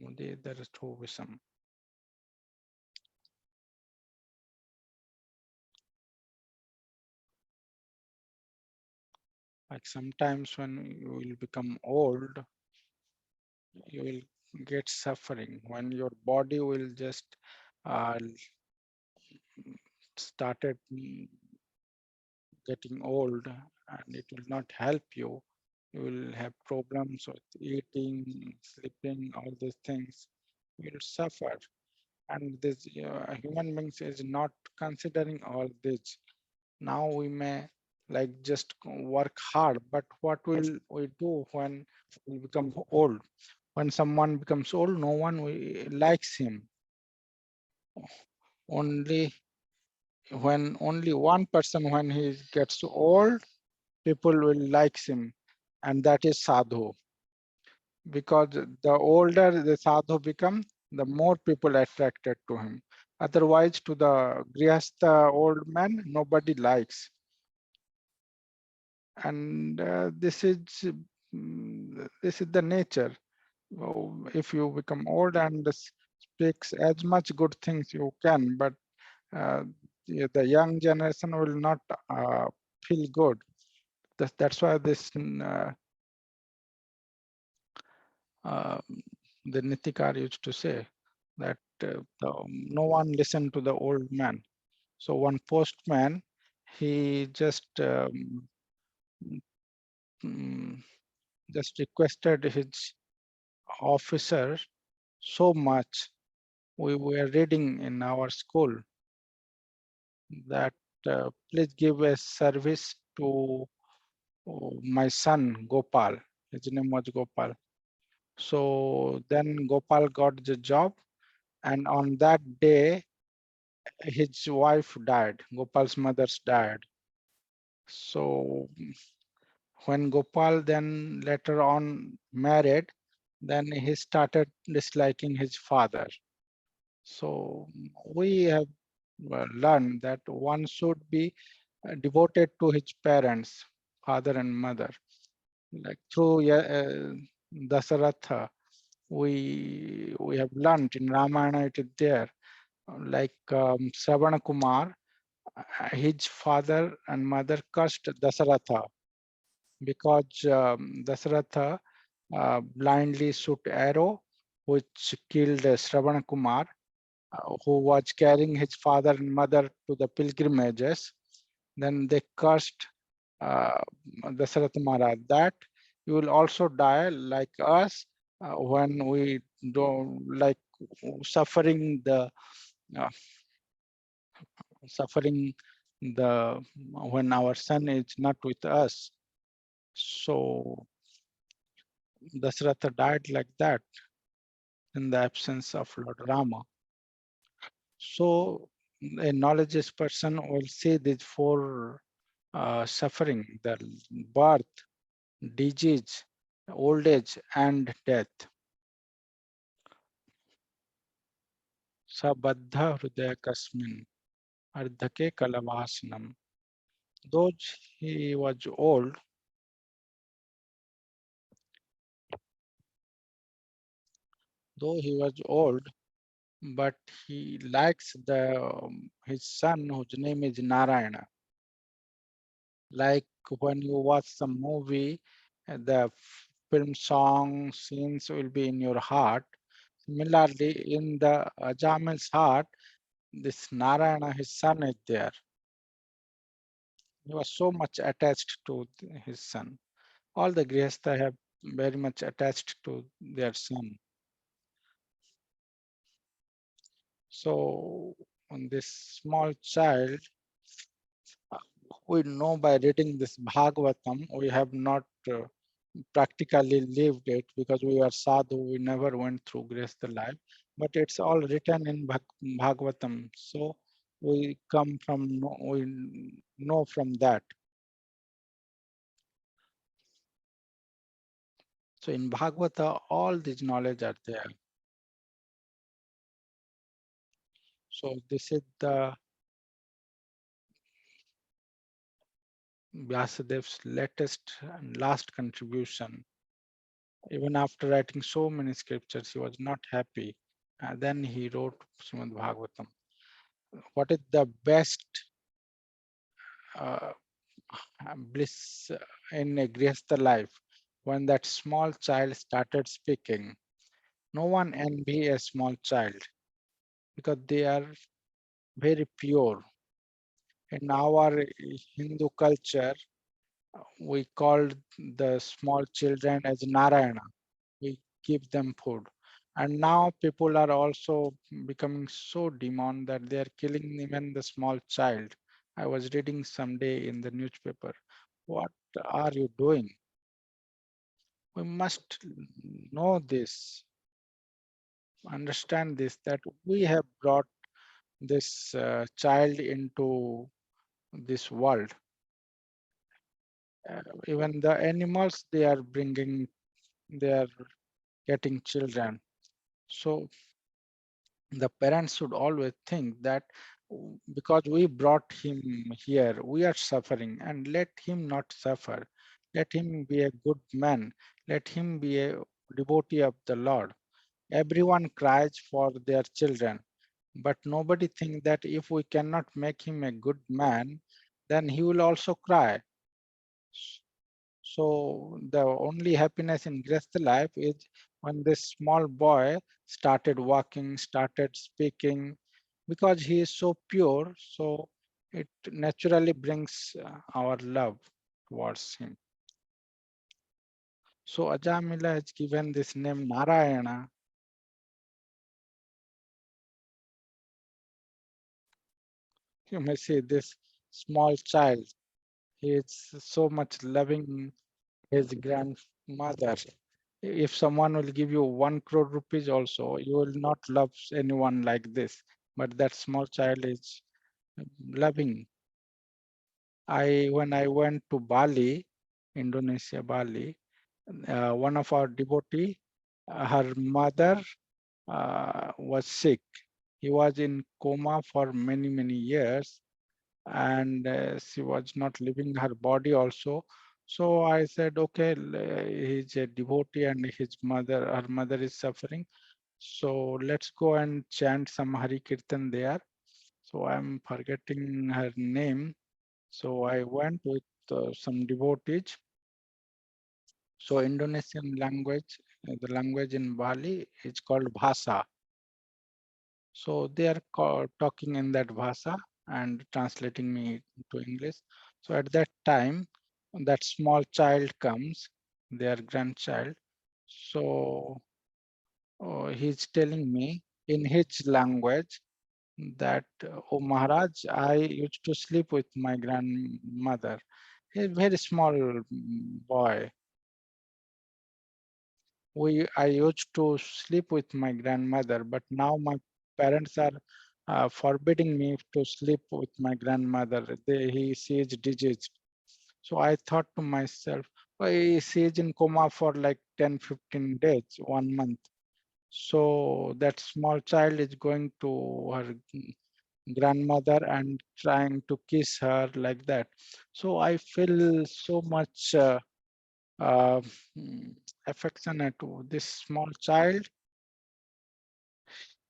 S1: Mudedartho Visam. Like sometimes when you will become old, you will get suffering. When your body will just uh, started getting old and it will not help you. You will have problems with eating, sleeping, all these things. You will suffer. And this human beings is not considering all this. Now we may like just work hard, but what will we do when we become old? When someone becomes old, no one likes him. Only only one person, when he gets old, people will like him, and that is sadhu. Because the older the sadhu becomes, the more people attracted to him. Otherwise, to the grihastha old man, nobody likes. And this is the nature. If you become old and speaks as much good things you can, but uh, the young generation will not feel good. That's why this uh, the Nitikar used to say that no one listened to the old man. So one postman, he mm, just requested his officer so much. We were reading in our school that please give a service to my son Gopal. His name was Gopal. So then Gopal got the job, and on that day, his wife died. Gopal's mother's died. So when Gopal then later on married, then he started disliking his father. So we have learned that one should be devoted to his parents, father and mother. Like through Dasaratha, we have learned in Ramayana, it is there. Like Shravana Kumar, his father and mother cursed Dasaratha because Dasaratha blindly shoot arrow which killed Shravana Kumar, who was carrying his father and mother to the pilgrimages. Then they cursed uh, Dasaratha Maharaj that you will also die like us when we don't like suffering uh, suffering the when our son is not with us. So Dasratha died like that in the absence of Lord Rama. So a knowledgeous person will see these four suffering: the birth, disease, old age, and death. Sabadha Hrudaya Kasmin Ardhake Kalavasanam. Though he was old, though he was old, but he likes his son whose name is Narayana. Like when you watch some movie, the film song scenes will be in your heart. Similarly, in the Ajamil's heart, this Narayana, his son, is there. He was so much attached to his son. All the Grihastha have very much attached to their son. So, on this small child, we know by reading this Bhagavatam, we have not practically lived it because we are sadhu, we never went through Grihastha life, but it's all written in Bhagavatam. So we come from, we know from that. So in Bhagavata, all these knowledge are there. So this is the Vyasadev's latest and last contribution. Even after writing so many scriptures, he was not happy. And then he wrote Srimad Bhagavatam. What is the best uh, bliss in a Grihastha life? When that small child started speaking, no one envy a small child because they are very pure. In our Hindu culture, we called the small children as Narayana. We give them food. And now people are also becoming so demon that they are killing even the small child. I was reading someday in the newspaper. What are you doing? We must know this, understand this, that we have brought this child into this world. Even the animals, they are bringing, they are getting children. So the parents should always think that because we brought him here, we are suffering, and let him not suffer. Let him be a good man. Let him be a devotee of the Lord. Everyone cries for their children, but nobody thinks that if we cannot make him a good man, then he will also cry. So the only happiness in Grest life is when this small boy started walking, started speaking, because he is so pure. So it naturally brings our love towards him. So Ajamila has given this name Narayana. You may see this small child. He is so much loving his grandmother. If someone will give you 1 crore rupees also, you will not love anyone like this. But that small child is loving. When I went to Bali, Indonesia, Bali, one of our devotee, her mother was sick. He was in coma for many years, and she was not leaving her body also. So I said, okay, he's a devotee and her mother is suffering. So let's go and chant some Hari Kirtan there. So I'm forgetting her name. So I went with some devotees. So Indonesian language, the language in Bali is called Bhasa. So they are talking in that Bhasa and translating me to English. So at that time, that small child comes, their grandchild. So he's telling me in his language that, oh Maharaj, I used to sleep with my grandmother. He's a very small boy. I used to sleep with my grandmother, but now my parents are forbidding me to sleep with my grandmother. She is diseased. So I thought to myself, why she is in coma for like 10, 15 days, 1 month. So that small child is going to her grandmother and trying to kiss her like that. So I feel so much uh, mm, affectionate to this small child.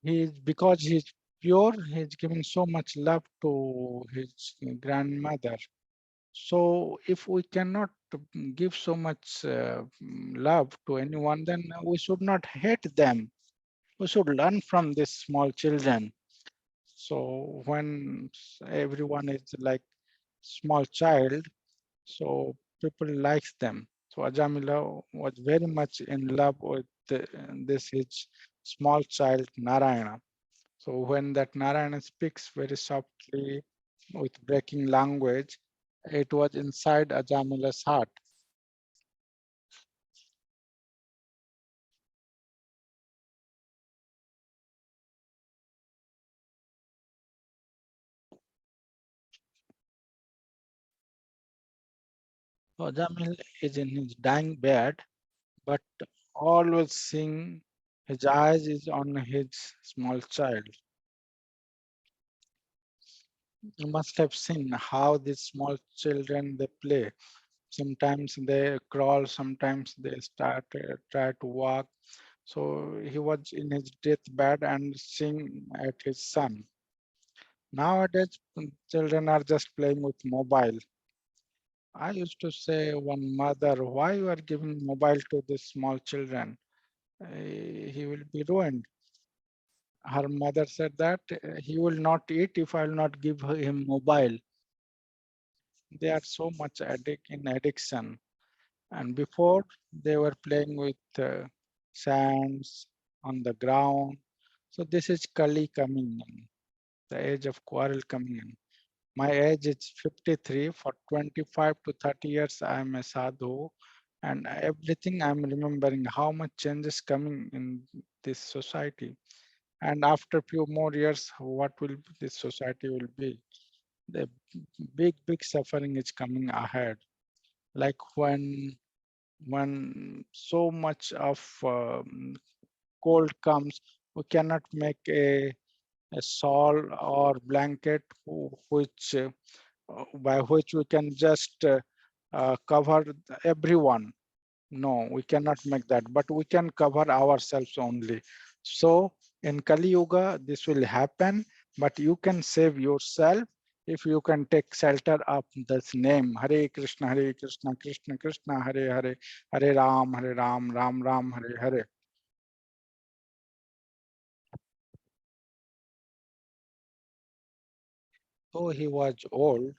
S1: Because he's pure, he's giving so much love to his grandmother. So if we cannot give so much love to anyone, then we should not hate them. We should learn from these small children. So when everyone is like small child, so people likes them. So Ajamila was very much in love with this his small child Narayana. So when that Narayana speaks very softly with breaking language, it was inside Ajamila's heart. So Ajamil is in his dying bed, but always seeing his eyes is on his small child. You must have seen how these small children they play. Sometimes they crawl, sometimes they try to walk. So he was in his deathbed and seeing at his son. Nowadays, children are just playing with mobile. I used to say one mother, why you are giving mobile to these small children? He will be ruined. Her mother said that he will not eat if I will not give him mobile. They are so much in addiction. And before they were playing with sands on the ground. So this is Kali coming in, the age of quarrel coming in. My age is 53. For 25 to 30 years, I am a sadhu. and everything I'm remembering how much change is coming in this society. And after few more years, what will this society will be? The big suffering is coming ahead. Like when so much of cold comes, we cannot make a shawl or blanket which by which we can just cover everyone. No, we cannot make that, but we can cover ourselves only. So in Kali Yuga, this will happen, but you can save yourself if you can take shelter of this name. Hare Krishna, Krishna Krishna, Hare Hare, Hare Ram, Ram Ram, Hare Hare. Though he was old,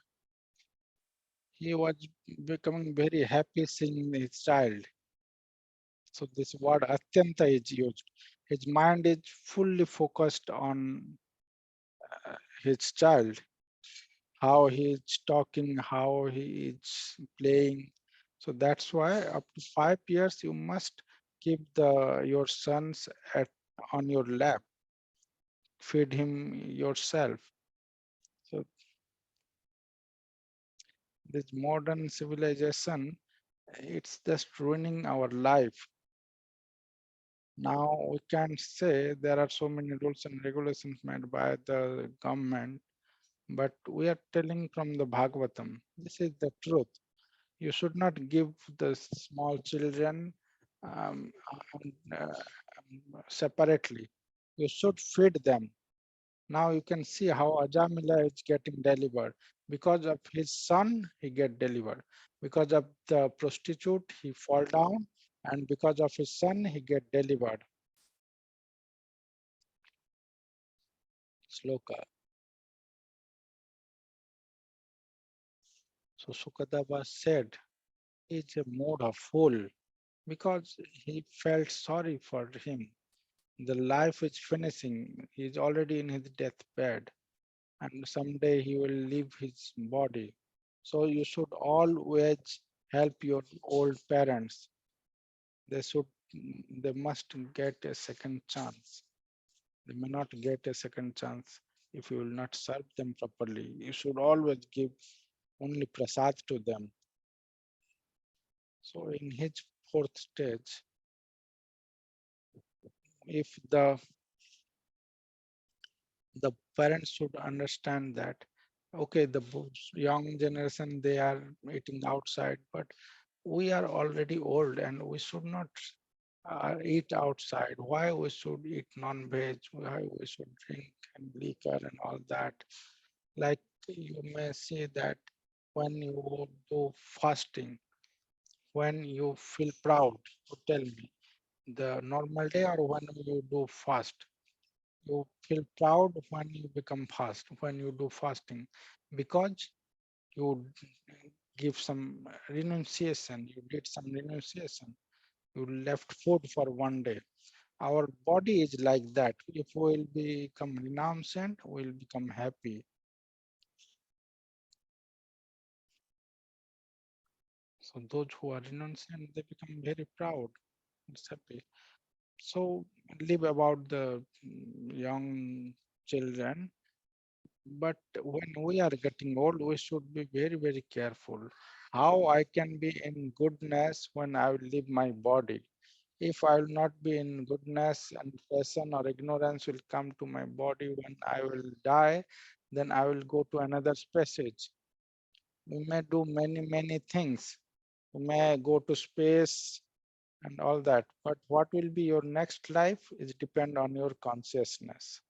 S1: he was becoming very happy seeing his child. So this word atyanta is used. His mind is fully focused on his child, how he is talking, how he is playing. So that's why up to 5 years you must keep your sons on your lap, feed him yourself. So this modern civilization, it's just ruining our life. Now we can say there are so many rules and regulations made by the government, but we are telling from the Bhagavatam. This is the truth. You should not give the small children separately. You should feed them. Now you can see how Ajamila is getting delivered. Because of his son, he get delivered. Because of the prostitute, he fall down, and because of his son, he get delivered. Sloka. So Sukadeva said, he's a mode of fool because he felt sorry for him. The life is finishing. He's already in his deathbed, and someday he will leave his body. So you should always help your old parents. They should, they must get a second chance. They may not get a second chance if you will not serve them properly. You should always give only prasad to them. So in his fourth stage, if the parents should understand that okay, the young generation they are eating outside, but we are already old and we should not eat outside. Why we should eat non-veg? Why we should drink and liquor and all that? Like you may say that when you do fasting, when you feel proud, to tell me the normal day or when you do fast. You feel proud when you become fast, when you do fasting, because you give some renunciation, you did some renunciation, you left food for one day. Our body is like that. If we will become renunciant, we will become happy. So those who are renunciant, they become very proud and happy. So live about the young children. But when we are getting old, we should be very careful. How I can be in goodness when I will leave my body. If I will not be in goodness and passion or ignorance will come to my body when I will die, then I will go to another species. We may do many things. We may go to space and all that. But what will be your next life is depend on your consciousness.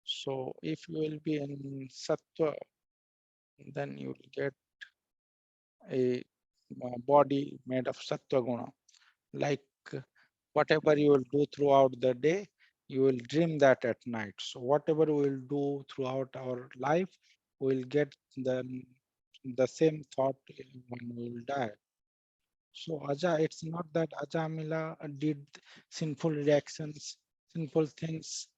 S1: So if you will be in sattva, then you will get a body made of sattva guna. Like whatever you will do throughout the day, you will dream that at night. So whatever we will do throughout our life, we will get the same thought when we will die. So Aja, it's not that Ajamila did sinful reactions, sinful things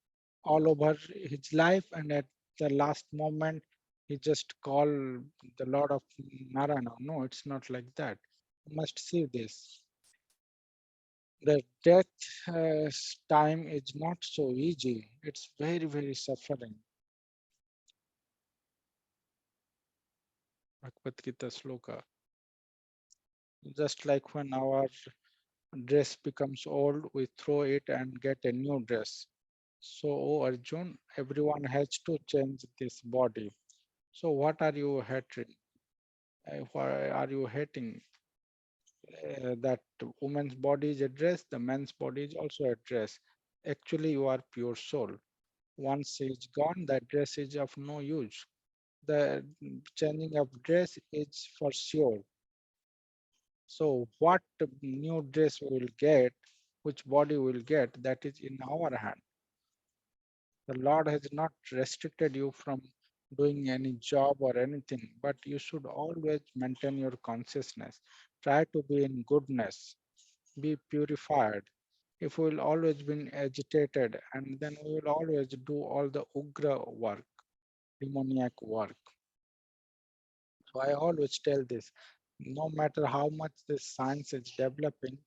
S1: all over his life, and at the last moment he just called the Lord of Narayana. No, it's not like that. You must see this. The death time is not so easy. It's very, very suffering. Bhagavad Gita sloka. Just like when our dress becomes old, we throw it and get a new dress. So, oh Arjun, everyone has to change this body. So, what are you hating? Why are you hating? That woman's body is a dress, the man's body is also a dress. Actually, you are pure soul. Once it's gone, that dress is of no use. The changing of dress is for sure. So what new dress we will get, which body we will get, that is in our hand. The Lord has not restricted you from doing any job or anything, but you should always maintain your consciousness. Try to be in goodness, be purified. If we will always be agitated, and then we will always do all the ugra work, demoniac work. So I always tell this, no matter how much this science is developing,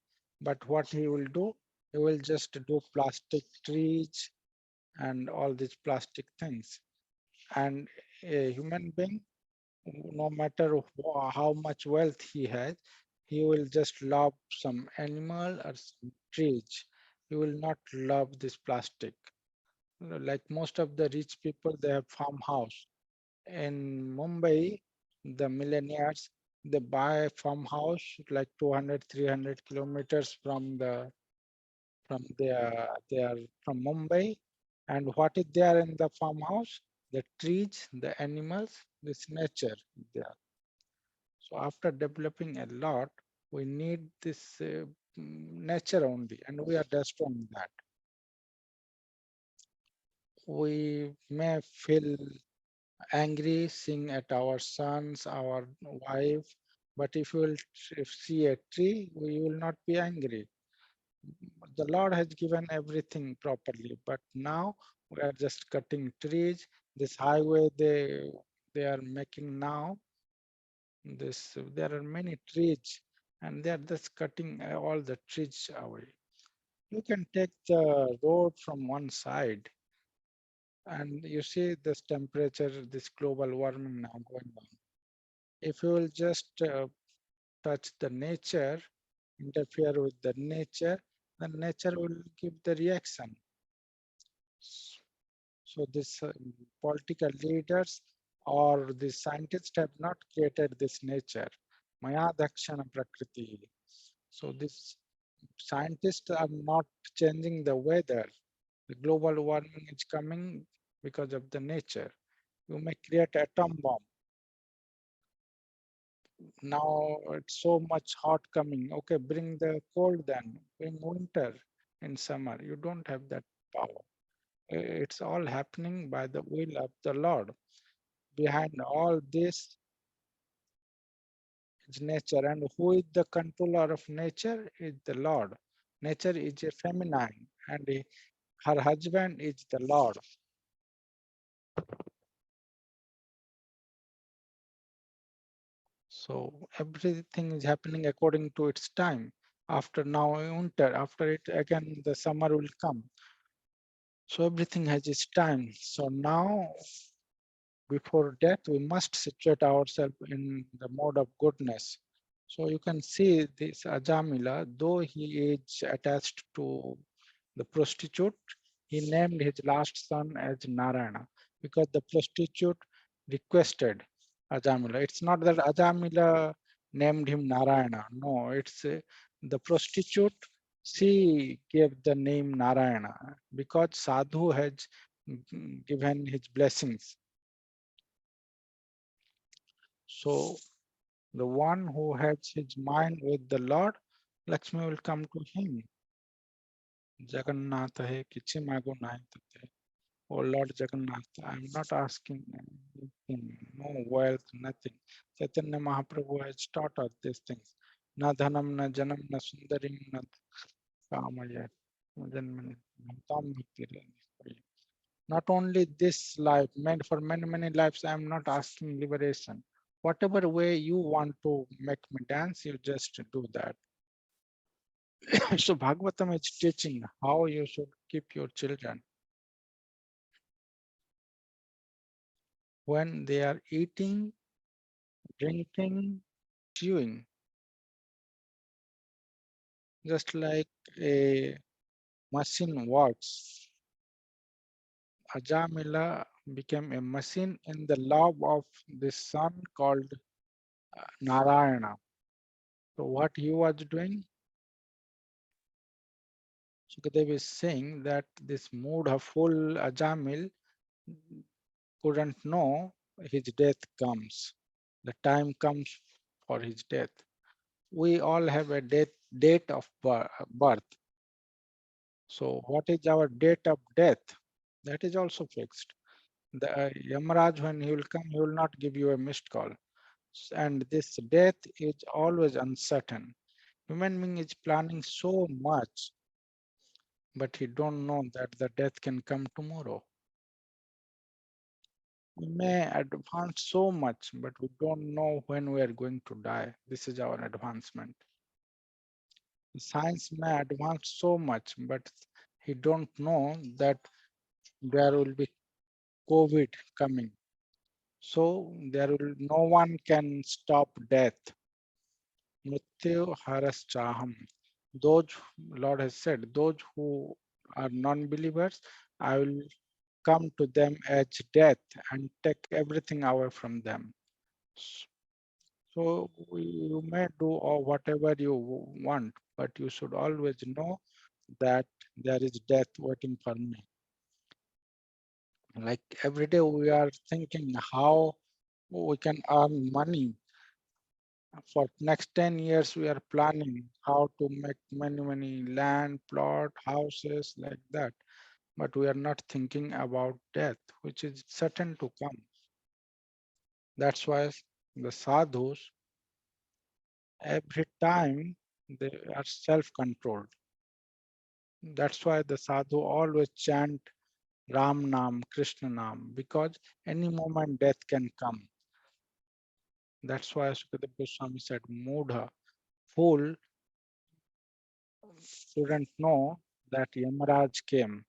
S1: but what he will do, he will just do plastic trees and all these plastic things. And a human being, no matter how much wealth he has, he will just love some animal or some trees. He will not love this plastic. Like most of the rich people, they have farmhouse. In Mumbai, the millionaires, they buy a farmhouse like 200, 300 kilometers they are from Mumbai. And what is there in the farmhouse? The trees, the animals, this nature there. So after developing a lot, we need this nature only, and we are destroying that. We may feel angry seeing at our sons, our wife, but if you will see a tree, we will not be angry. The Lord has given everything properly, but now we are just cutting trees. This highway they are making now, this there are many trees, and they are just cutting all the trees away. You can take the road from one side, and you see this temperature, this global warming now going on. If you will just touch the nature, interfere with the nature, then nature will give the reaction. So this political leaders or the scientists have not created this nature. Maya Dakshana Prakriti. So this scientists are not changing the weather. The global warming is coming because of the nature. You may create atom bomb. Now it's so much hot coming. Okay, bring the cold then. Bring winter in summer. You don't have that power. It's all happening by the will of the Lord. Behind all this is nature. And who is the controller of nature? Is the Lord. Nature is a feminine, and her husband is the Lord. So everything is happening according to its time. After now winter, after it again the summer will come. So everything has its time. So now before death, we must situate ourselves in the mode of goodness. So you can see this Ajamila, though he is attached to the prostitute, he named his last son as Narayana because the prostitute requested Ajamila. It's not that Ajamila named him Narayana. No, it's the prostitute. She gave the name Narayana because Sadhu has given his blessings. So the one who has his mind with the Lord, Lakshmi will come to him. Jagannath hai kichi mago nahi tate. Oh Lord Jagannath, I am not asking anything, no wealth, nothing. Chaitanya Mahaprabhu has taught us these things. Na dhanam, na janam, na sundarim, na kamaya. Janmani, tam bhakti. Not only this life, meant for many lives, I am not asking liberation. Whatever way you want to make me dance, you just do that. So Bhagavatam is teaching how you should keep your children when they are eating, drinking, chewing, just like a machine works. Ajamila became a machine in the love of this son called Narayana. So what he was doing, Sukadev is saying that this moodful Ajamil couldn't know his death comes. The time comes for his death. We all have a date of birth. So what is our date of death? That is also fixed. The Yamaraj, when he will come, he will not give you a missed call. And this death is always uncertain. Human being is planning so much, but he don't know that the death can come tomorrow. We may advance so much, but we don't know when we are going to die. This is our advancement. Science may advance so much, but he don't know that there will be COVID coming. So there will no one can stop death. Mrityu haras chaham. Those, Lord has said, those who are non-believers, I will come to them as death and take everything away from them. So you may do or whatever you want, but you should always know that there is death waiting for me. Like every day we are thinking how we can earn money. For next 10 years, we are planning how to make many land, plot, houses like that. But we are not thinking about death, which is certain to come. That's why the sadhus, every time they are self-controlled. That's why the sadhu always chant Ram Nam, Krishna Nam, because any moment death can come. That's why Sukadeva Goswami said, Mudha, fool, shouldn't know that Yamaraj came.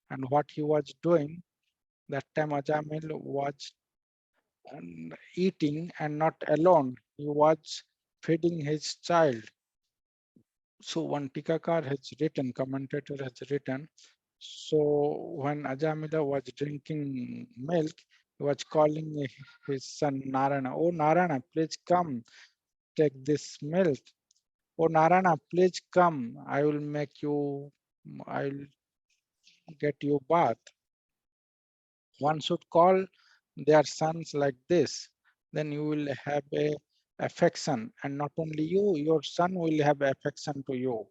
S1: And what he was doing, that time Ajamil was eating and not alone. He was feeding his child. So one Tikakar has written, commentator has written, so when Ajamila was drinking milk, he was calling his son Narana, oh Narana, please come, take this milk. Oh Narana, please come, I will make you, I will get you bath. One should call their sons like this, then you will have a affection, and not only you, your son will have affection to you.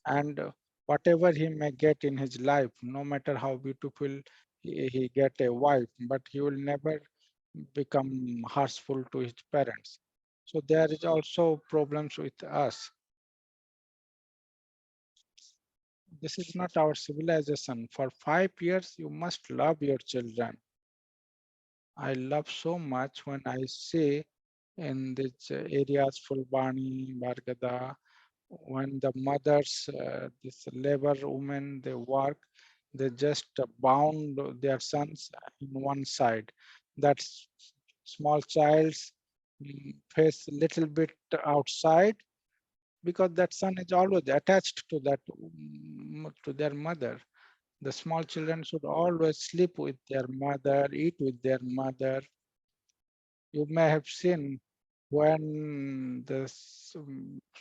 S1: And whatever he may get in his life, no matter how beautiful he get a wife, but he will never become harshful to his parents. So there is also problems with us. This is not our civilization. For 5 years, you must love your children. I love so much when I see in these areas, Fulbani, Bargada, when the mothers, this labor women, they work, they just bound their sons in one side. That small child's face little bit outside because that son is always attached to that to their mother. The small children should always sleep with their mother, eat with their mother. You may have seen when the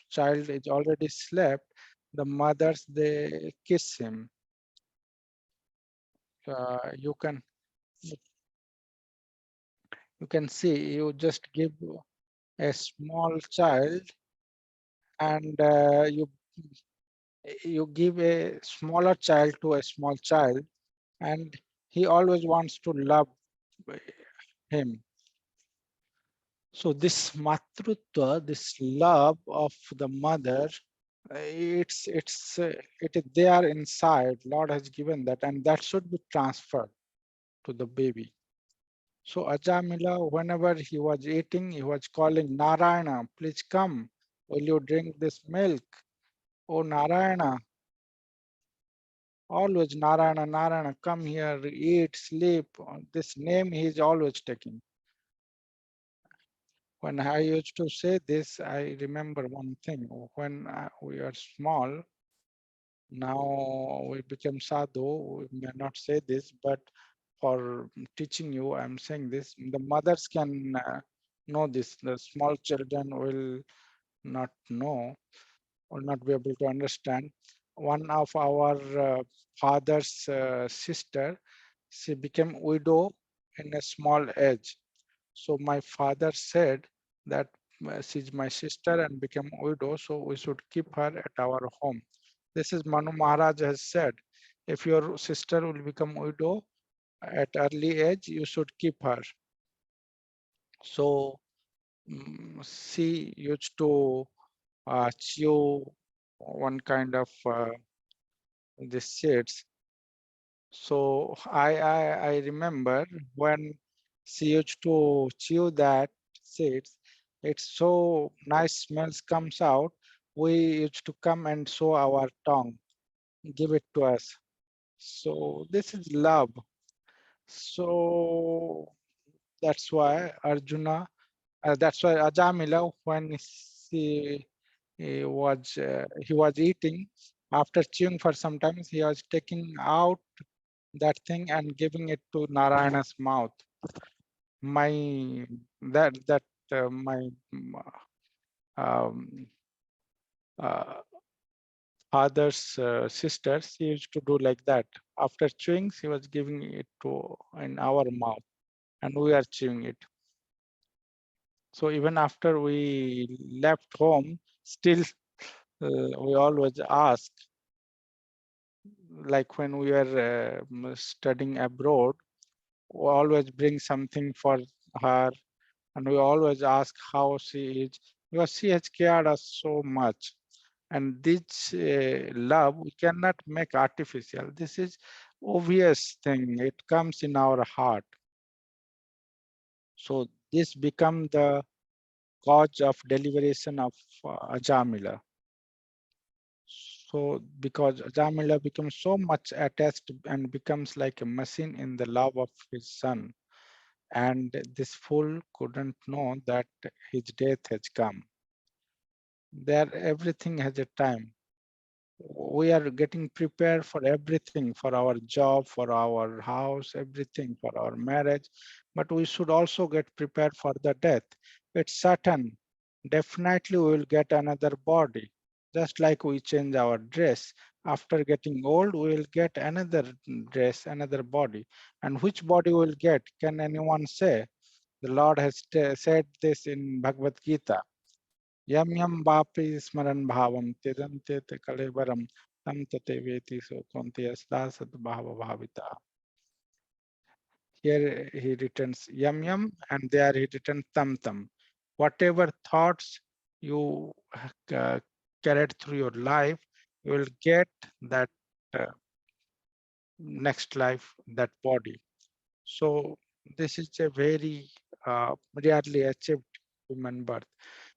S1: child is already slept, the mothers they kiss him. You can see, you just give a small child and you give a smaller child to a small child and he always wants to love him. So this matrutva, this love of the mother, it is there inside. Lord has given that, and that should be transferred to the baby. So Ajamila, whenever he was eating, he was calling Narayana, please come. Will you drink this milk? Oh Narayana, always Narayana, Narayana, come here, eat, sleep. This name he is always taking. When I used to say this, I remember one thing. When we are small, now we became sadhu, we may not say this, but for teaching you, I'm saying this. The mothers can know this. The small children will not know, will not be able to understand. One of our father's sister, she became widow in a small age. So my father said that she's my sister and became widow, so we should keep her at our home. This is Manu Maharaj has said, if your sister will become widow at early age, you should keep her. So she used to chew one kind of the seeds. So I remember when she used to chew that seeds, it's so nice smells comes out. We used to come and show our tongue, give it to us. So this is love. So that's why Arjuna, that's why Ajamila, when he was eating, after chewing for some time, he was taking out that thing and giving it to Narayana's mouth. My that my um, uh, father's sister, she used to do like that. After chewing, she was giving it to in our mouth, and we are chewing it. So even after we left home, still we always ask, like when we were studying abroad, we always bring something for her, and we always ask how she is, because she has cared us so much. And this love we cannot make artificial. This is obvious thing. It comes in our heart. So this become the cause of deliberation of Ajamila. So because Ajamila becomes so much attached and becomes like a machine in the love of his son. And this fool couldn't know that his death has come. There, everything has a time. We are getting prepared for everything, for our job, for our house, everything, for our marriage. But we should also get prepared for the death. It's certain. Definitely we will get another body. Just like we change our dress. After getting old, we will get another dress, another body. And which body we will get? Can anyone say? The Lord has said this in Bhagavad Gita. Yam yam vapi smaran bhavam tedante te kalevaram tam tate veti so kontyasda sad bhava bhavita. Here he returns yam yam and there he returns tam tam. Whatever thoughts you uh, carried through your life, you will get that uh, next life, that body. So this is a very rarely achieved human birth.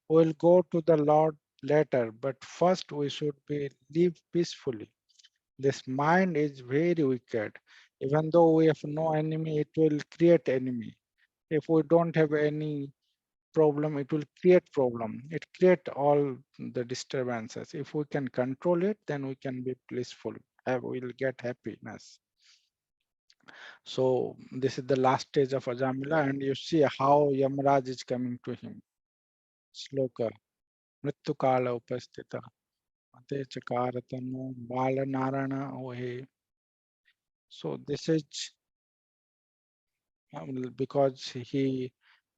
S1: We'll go to the Lord later, but first we should be live peacefully. This mind is very wicked. Even though we have no enemy, it will create enemy. If we don't have any problem, it will create problem. It create all the disturbances. If we can control it, then we can be blissful. We'll get happiness. So this is the last stage of Ajamila, and you see how Yamaraj is coming to him. Sloka. मृत्यु काल उपस्थित अते चकारतनु बाल नारायण ओहे. So this is because he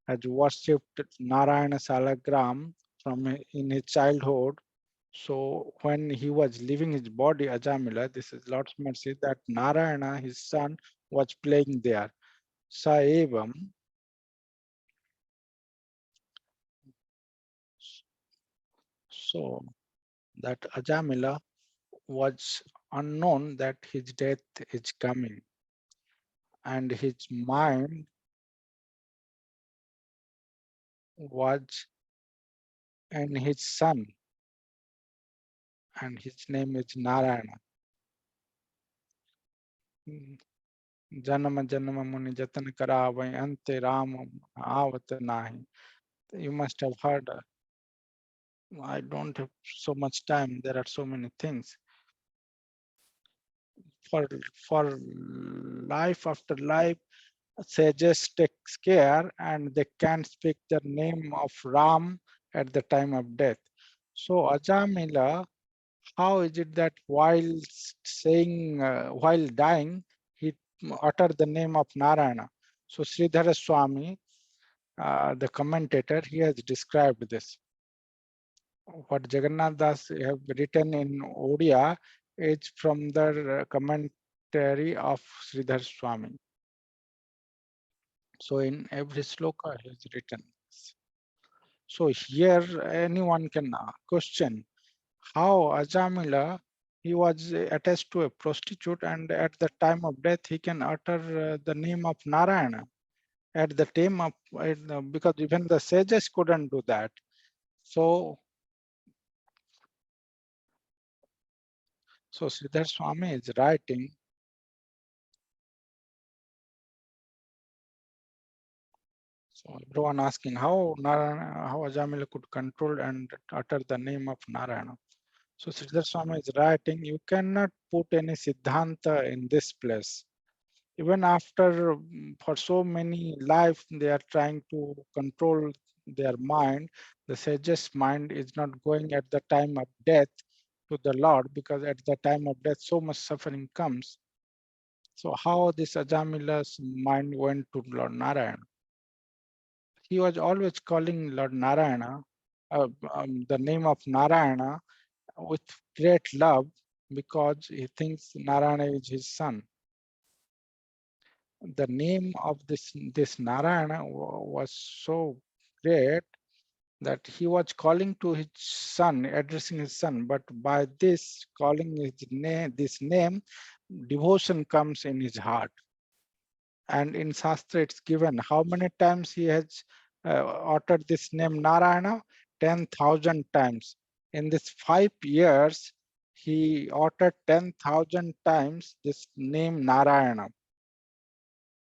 S1: has worshipped Narayana Salagram in his childhood. So when he was leaving his body, Ajamila, this is Lord's mercy, that Narayana, his son, was playing there. Sa evam. So that Ajamila was unknown that his death is coming, and his mind was in his son, and his name is Narayana. Janama Janama Muni Jatan Karavai Ante Ram Avat Nahi. You must have heard. I don't have so much time. There are so many things. For for life after life, sages takes care and they can't speak the name of Ram at the time of death. So Ajamila, how is it that while saying, while dying, he uttered the name of Narayana? So Sridhara Swami, the commentator, he has described this. What Jagannath Das have written in Odia is from the commentary of Sridhar Swami. So in every sloka he has written this. So here anyone can question how Ajamila, he was attached to a prostitute and at the time of death he can utter the name of Narayana. At the time of, because even the sages couldn't do that. So Sridhar Swami is writing. So everyone asking how Narayana, how Ajamila could control and utter the name of Narayana. So Sridhar Swami is writing, you cannot put any Siddhanta in this place. Even after for so many life they are trying to control their mind, the sage's mind is not going at the time of death to the Lord, because at the time of death so much suffering comes. So how this Ajamila's mind went to Lord Narayana? He was always calling Lord Narayana, the name of Narayana, with great love, because he thinks Narayana is his son. The name of this Narayana was so great that he was calling to his son, addressing his son, but by this calling his name, this name, devotion comes in his heart. And in Shastra it's given how many times he has uttered this name Narayana? 10,000 times. In this 5 years, he uttered 10,000 times this name Narayana.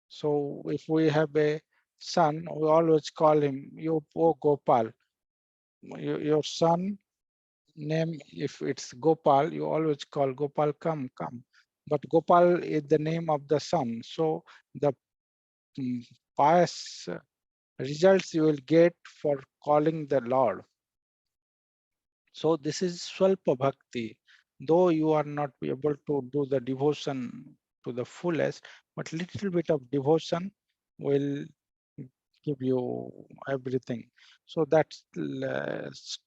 S1: So if we have a son, we always call him, you oh Gopal. Your son name, if it's Gopal, you always call Gopal, come, come. But Gopal is the name of the son. So the pious results you will get for calling the Lord. So this is Swalpa Bhakti. Though you are not able to do the devotion to the fullest, but little bit of devotion will give you everything. So that's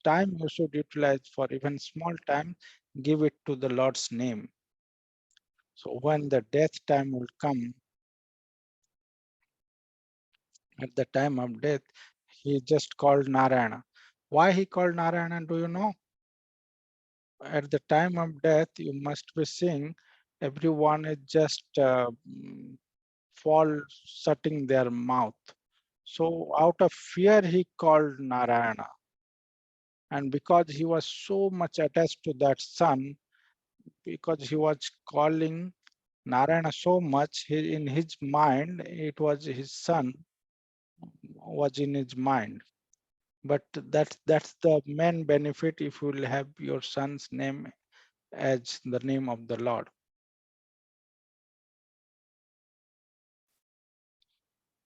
S1: time you should utilize for even small time, give it to the Lord's name. So when the death time will come, at the time of death, he just called Narayana. Why he called Narayana, do you know? At the time of death, you must be seeing everyone is just fall shutting their mouth. So out of fear, he called Narayana. And because he was so much attached to that son, because he was calling Narayana so much, in his mind, it was his son was in his mind. But that's the main benefit if you will have your son's name as the name of the Lord.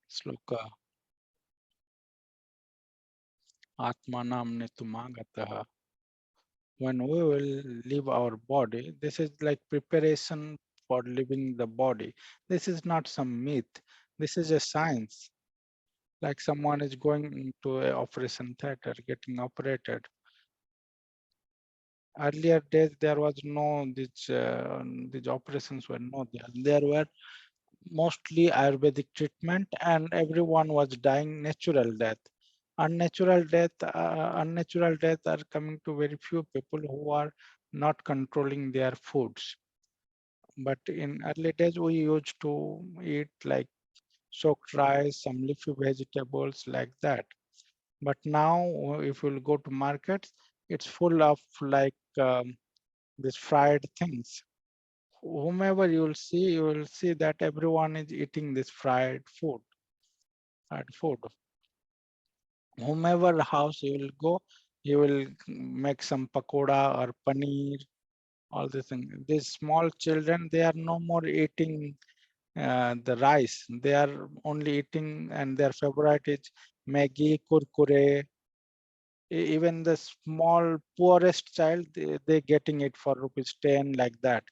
S1: Sloka Atmanam Nitumagataha. When we will leave our body, this is like preparation for leaving the body. This is not some myth. This is a science. Like someone is going into an operation theater, getting operated. Earlier days, there was no, these operations were not there. There were mostly Ayurvedic treatment and everyone was dying natural death. Unnatural death are coming to very few people who are not controlling their foods. But in early days, we used to eat like soaked rice, some leafy vegetables like that. But now, if you'll go to markets, it's full of like these fried things. Whomever you will see that everyone is eating this fried food. Whomever house you will go, you will make some pakoda or paneer, all these things. These small children, they are no more eating the rice. They are only eating, and their favorite is Maggi, kurkure. Even the small poorest child, they getting it for rupees 10 like that.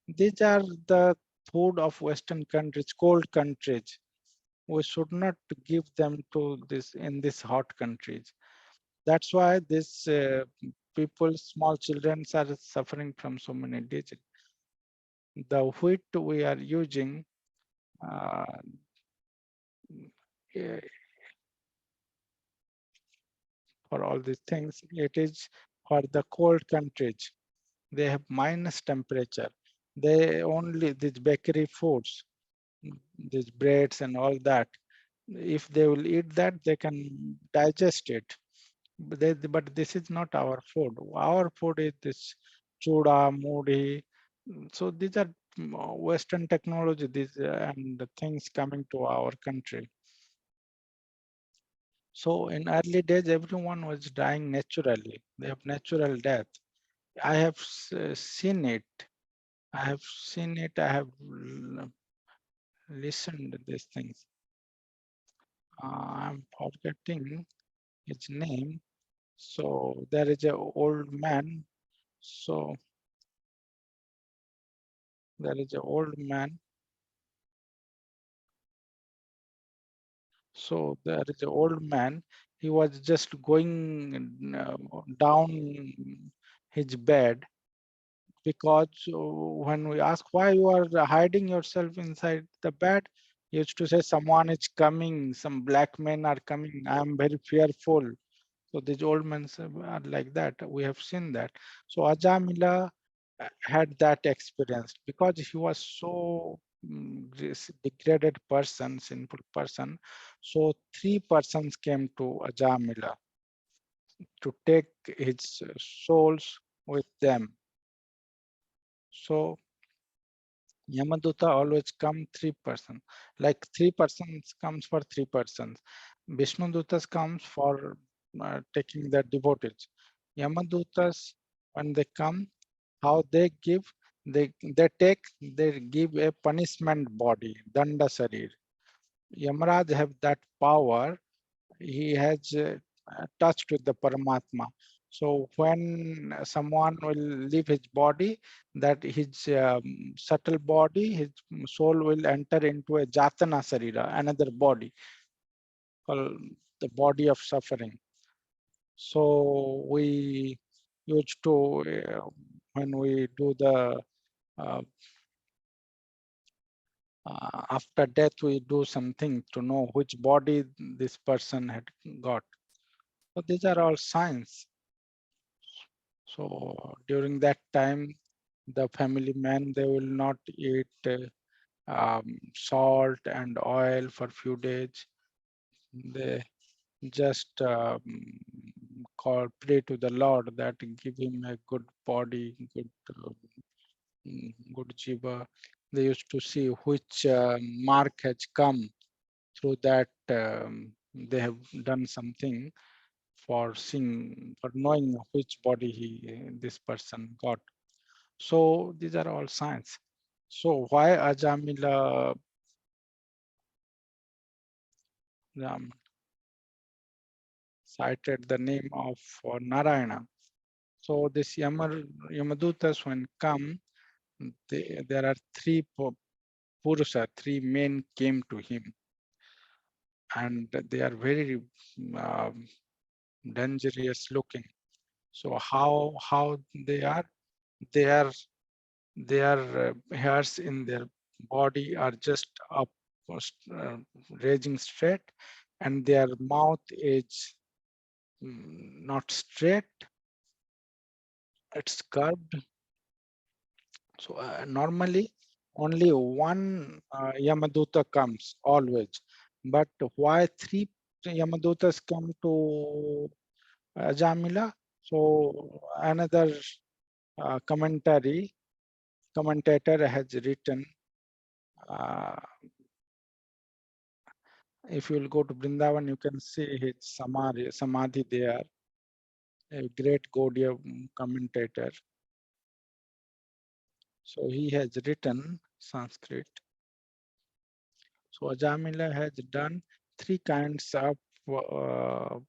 S1: These are the food of Western countries, cold countries. We should not give them to this in these hot countries. That's why this people, small children are suffering from so many diseases. The wheat we are using uh, eh, for all these things, it is for the cold countries. They have minus temperature. They only these bakery foods, these breads and all that. If they will eat that, they can digest it. But this is not our food. Our food is this chuda, moody. So these are Western technology, these and the things coming to our country. So in early days, everyone was dying naturally. They have natural death. I have seen it. I have seen it. I have listened to these things. I'm forgetting his name. So there is a old man. So there is a old man. So there is an old man. He was just going down his bed because when we ask why you are hiding yourself inside the bed, he used to say someone is coming, some black men are coming. I am very fearful. So these old men are like that. We have seen that. So Ajamila had that experience because he was so this degraded person, sinful person. So three persons came to Ajamila to take his souls with them. So Yamaduta always come three person, like three persons comes for three persons. Vishnu Dutas comes for taking the devotees. Yamadutas, when they come, how they give, they give a punishment body, Danda Sarir. Yamaraj have that power. He has touched with the Paramatma. So when someone will leave his body, that his subtle body, his soul will enter into a Jatana Sarira, another body called the body of suffering. So we used to, when we do the uh, after death, we do something to know which body this person had got. So these are all signs. So during that time, the family man, they will not eat salt and oil for few days. They just pray to the Lord that give him a good body, good jiva. They used to see which mark has come through that they have done something for seeing, for knowing which body this person got. So these are all signs. So why Ajamila cited the name of Narayana? So this Yamadutas when come, there are three Purusha, three men came to him, and they are very um, dangerous looking. So how they are? They are their hairs in their body are just up, uh, raising straight, and their mouth is not straight, it's curved. So normally only one Yamaduta comes always, but why three Yamadutas come to Ajamila? So another commentator has written, uh, if you will go to Brindavan, you can see his samadhi there, a great Gaudiya commentator. So he has written Sanskrit. So Ajamila has done three kinds of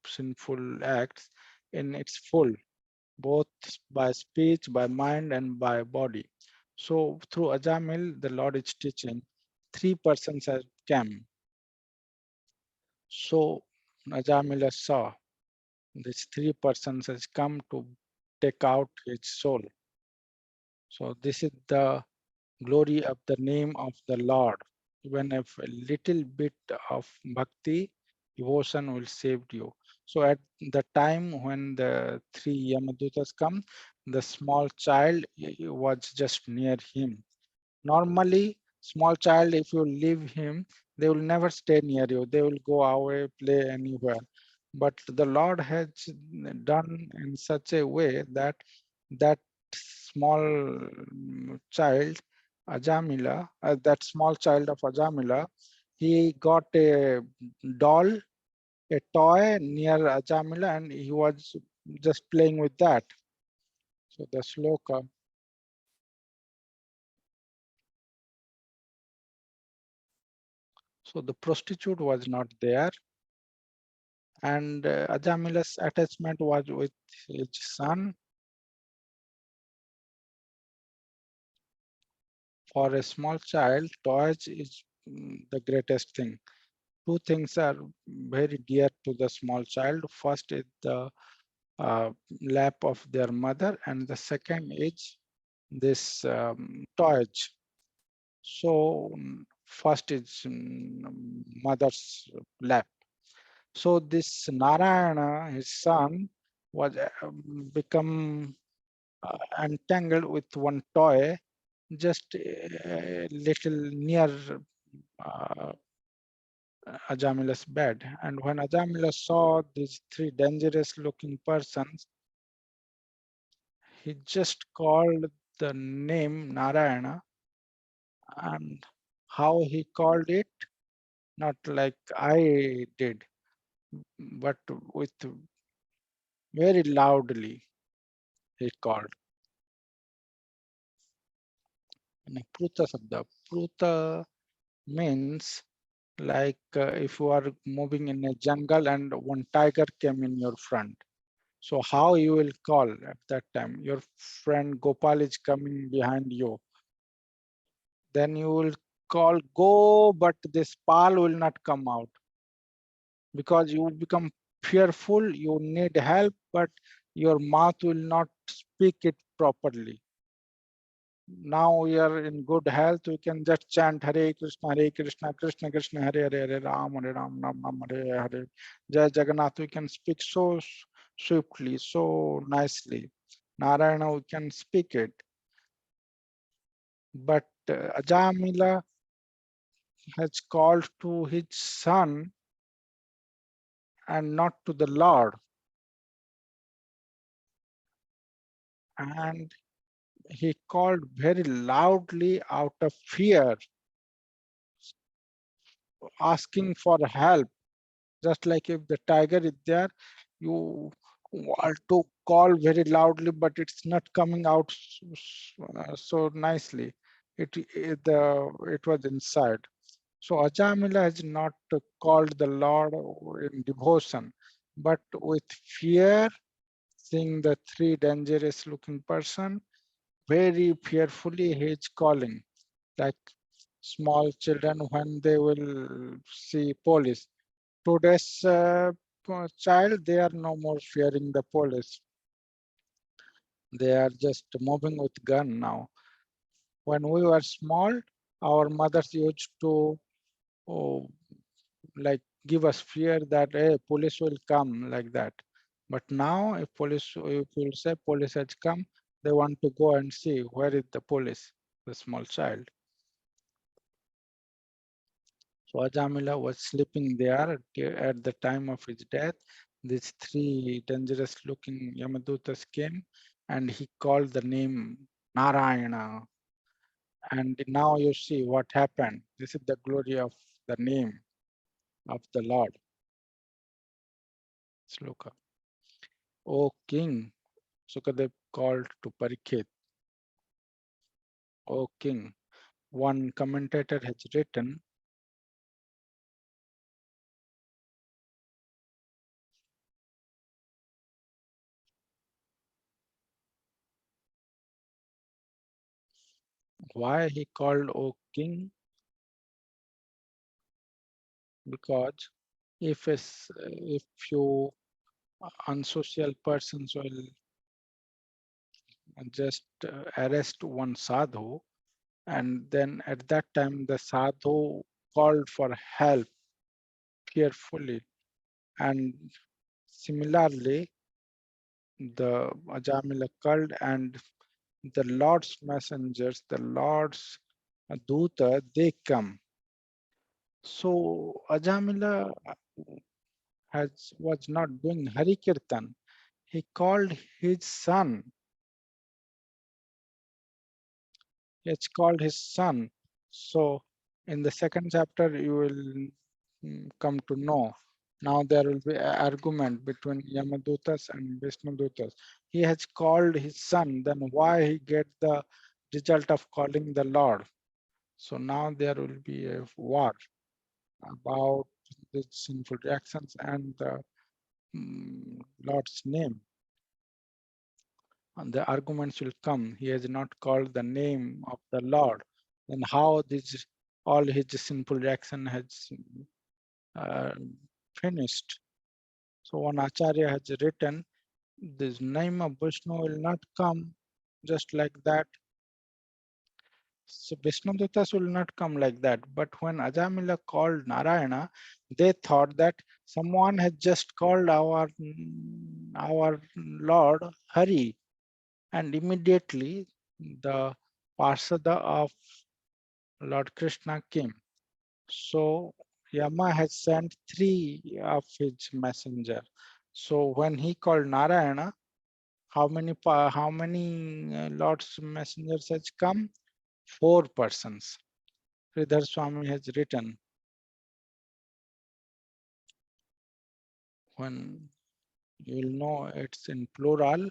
S1: sinful acts in its full, both by speech, by mind, and by body. So through Ajamil, the Lord is teaching, three persons have come. So Ajamila saw these three persons has come to take out his soul. So this is the glory of the name of the Lord. Even if a little bit of bhakti, devotion will save you. So at the time when the three Yamadutas come, the small child was just near him. Normally, small child, if you leave him, they will never stay near you. They will go away, play anywhere. But the Lord has done in such a way that that small child, Ajamila, that small child of Ajamila, he got a doll, a toy near Ajamila, and he was just playing with that. So the sloka. So the prostitute was not there, and Ajamila's attachment was with his son. For a small child, toys is the greatest thing. Two things are very dear to the small child. First is the lap of their mother, and the second is this toys. So first is mother's lap. So this Narayana, his son, was become entangled with one toy just a little near uh, Ajamila's bed. And when Ajamila saw these three dangerous looking persons, he just called the name Narayana, and how he called it, not like I did, but with very loudly he called. And Pruta Sabda. Pruta means like if you are moving in a jungle and one tiger came in your front. So how you will call at that time? Your friend Gopal is coming behind you. Then you will call go, but this pal will not come out because you become fearful. You need help, but your mouth will not speak it properly. Now we are in good health, we can just chant Hare Krishna, Krishna Krishna, Hare Hare, Hare Ram, Ram Ram, Hare Hare. Jai Jagannath, we can speak so swiftly, so nicely. Narayana, we can speak it. But Ajamila has called to his son and not to the Lord. And he called very loudly out of fear, asking for help. Just like if the tiger is there, you want to call very loudly, but it's not coming out so nicely. It was inside. So Ajamila has not called the Lord in devotion, but with fear, seeing the three dangerous looking person, very fearfully he is calling, like small children when they will see police. Today's child, they are no more fearing the police. They are just moving with gun now. When we were small, our mothers used to oh, like give us fear that hey, police will come like that. But now if you say police has come, they want to go and see where is the police, the small child. So Ajamila was sleeping there at the time of his death. These three dangerous looking Yamadutas came and he called the name Narayana. And now you see what happened. This is the glory of the name of the Lord. Sloka. O king, Sukadev called to Parikshit. O king, one commentator has written, why he called O king? Because if you unsocial persons will just arrest one sadhu, and then at that time the sadhu called for help fearfully, and similarly the Ajamila called and the Lord's messengers, the Lord's Duta, they come. So Ajamila was not doing Hari Kirtan. He called his son. It's called his son. So in the second chapter, you will come to know. Now there will be an argument between Yamadutas and Vishnudutas. He has called his son, then why he get the result of calling the Lord? So now there will be a war about the sinful reactions and the Lord's name. And the arguments will come. He has not called the name of the Lord. Then how this all his sinful reaction has uh, finished. So one Acharya has written, this name of Vishnu will not come just like that. So Vishnudutas will not come like that. But when Ajamila called Narayana, they thought that someone had just called our Lord Hari, and immediately the Parsada of Lord Krishna came. So Yama has sent three of his messenger. So when he called Narayana, how many Lord's messengers has come? Four persons. Sridhar Swami has written, when you will know it's in plural,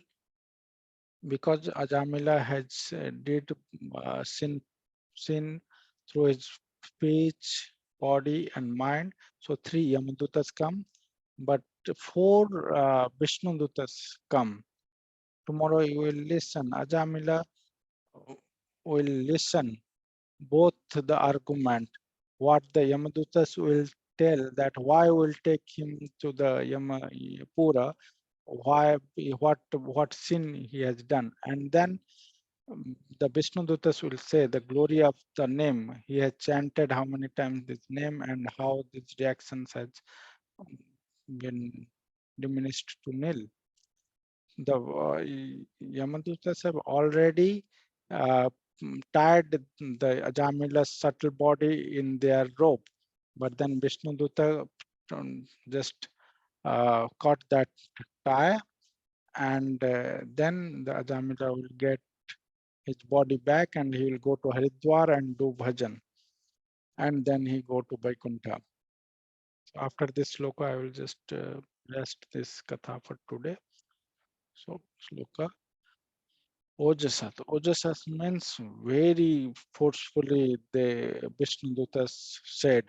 S1: because Ajamila has did sin through his speech, body, and mind. So three Yamadutas come, but four Vishnudutas come. Tomorrow you will listen. Ajamila will listen both the argument, what the Yamadutas will tell, that why will take him to the Yamapura, why, what sin he has done, and then the Vishnudutas will say the glory of the name. He has chanted how many times this name and how these reactions has been diminished to nil. The Yamadutas have already tied the Ajamila's subtle body in their rope, but then Vishnuduta just caught that tie, and then the Ajamila will get his body back and he will go to Haridwar and do bhajan, and then he go to Vaikuntha. So after this sloka, I will just rest this katha for today. So sloka. Ojasat. Ojasat means very forcefully the Vishnudutas said.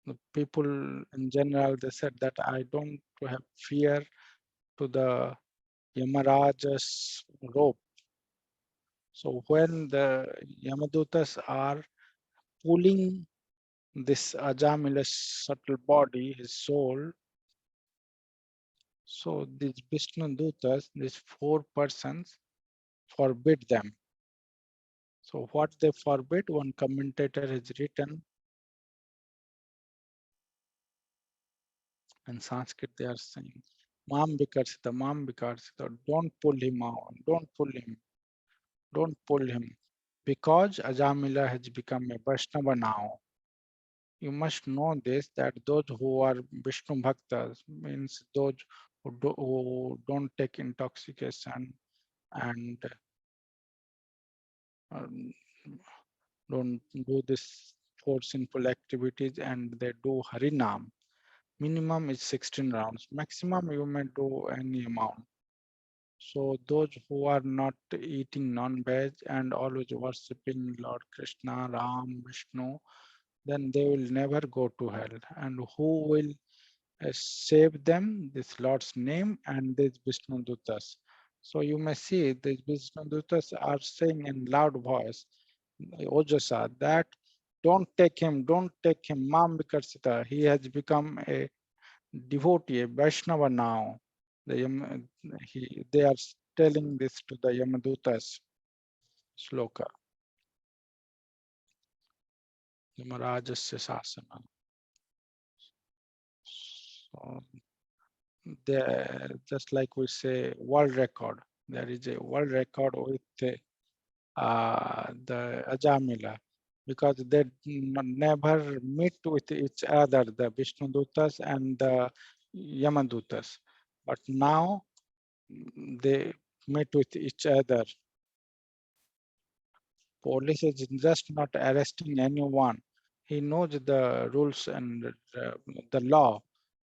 S1: The people in general, they said that I don't have fear to the Yamaraja's rope. So when the Yamadutas are pulling this Ajamila's subtle body, his soul, so these Vishnudutas, these four persons, forbid them. So what they forbid, one commentator has written, In Sanskrit, they are saying, Mam Vikarsita, don't pull him out, don't pull him. Because Ajamila has become a Vaishnava now. You must know this, that those who are Vishnu Bhaktas, means those who don't take intoxication and um, don't do this four sinful activities, and they do Harinam. Minimum is 16 rounds. Maximum you may do any amount. So those who are not eating non-veg and always worshipping Lord Krishna, Ram, Vishnu, then they will never go to hell. And who will save them? This Lord's name and these Vishnu Dutas. So you may see these Vishnu Dutas are saying in loud voice, Ojasa, that don't take him, Mam Vikarsita. He has become a devotee, a Vaishnava now. They are telling this to the Yamadutas sloka. Yamarajasya Sasana. So just like we say world record, there is a world record with the Ajamila, because they never meet with each other, the Vishnu Dutas and the Yamadutas. But now they meet with each other. Police is just not arresting anyone. He knows the rules and the law.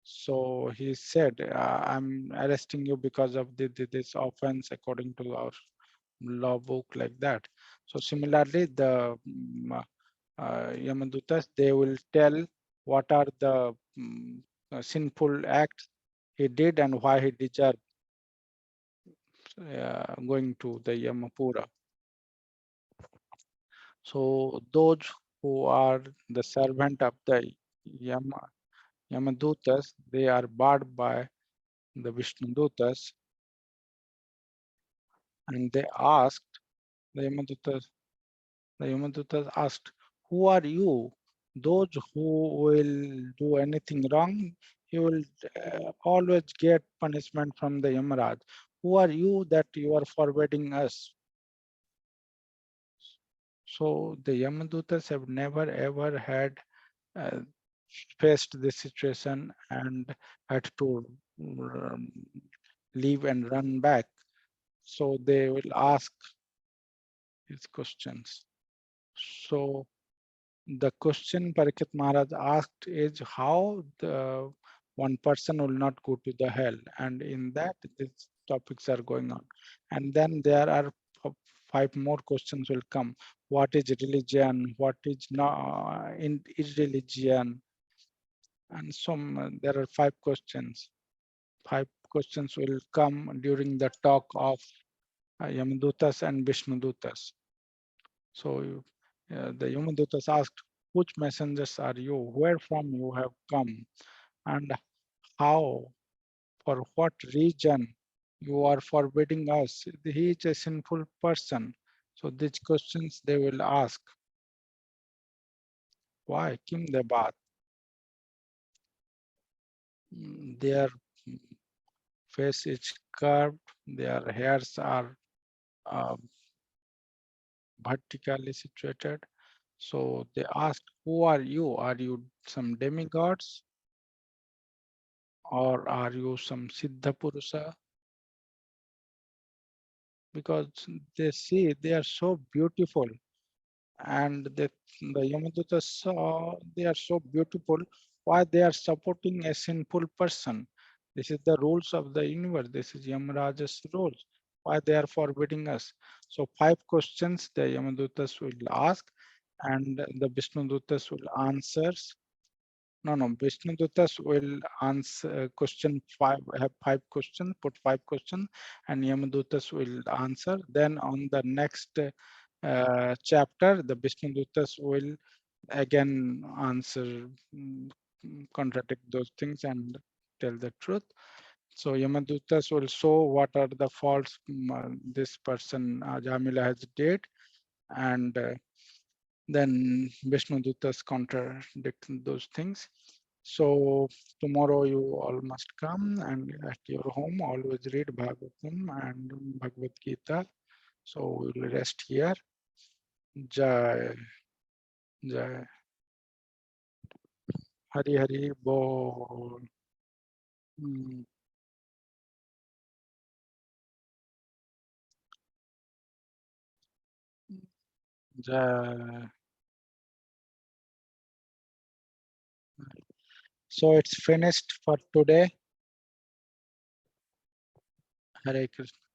S1: So he said, I'm arresting you because of this offense according to our law book, like that. So similarly, the Yamadutas, they will tell what are the sinful acts he did and why he deserved going to the Yamapura. So those who are the servant of the Yamadutas, they are barred by the Vishnudutas, and they asked, the Yamadutas, the Yamadutas asked, who are you? Those who will do anything wrong, you will always get punishment from the Yamaraj. Who are you that you are forbidding us? So the Yamadutas have never ever had uh, faced this situation and had to um, leave and run back. So they will ask these questions. So the question Parikshit Maharaj asked is how the one person will not go to the hell, and in that these topics are going on. And then there are five more questions will come. What is religion? What is not in irreligion? And there are five questions. Five questions will come during the talk of Yamadutas and Vishnudutas. So the Yamadutas asked, which messengers are you? Where from you have come? And how, for what reason you are forbidding us? He is a sinful person. So these questions they will ask. Why? Kim the baat? Their face is curved, their hairs are uh, vertically situated. So they asked, who are you? Are you some demigods or are you some Siddha Purusha? Because they see they are so beautiful and the Yamadutas saw they are so beautiful. Why they are supporting a sinful person? This is the rules of the universe. This is Yamaraja's rules. Why they are forbidding us? So five questions the Yamadutas will ask and the Vishnudutas will answer. No, Vishnudutas will answer question five, have five questions, put five questions, and Yamadutas will answer. Then on the next chapter, the Vishnudutas will again answer, contradict those things and tell the truth. So Yamadutas will show what are the faults this person Jamila has did, and then Vishnudutas contradict those things. So tomorrow you all must come, and at your home always read Bhagavatam and Bhagavad Gita. So we'll rest here. Jai Jai Hari Hari Bol. Hmm. Jai. So it's finished for today. Hare Krishna.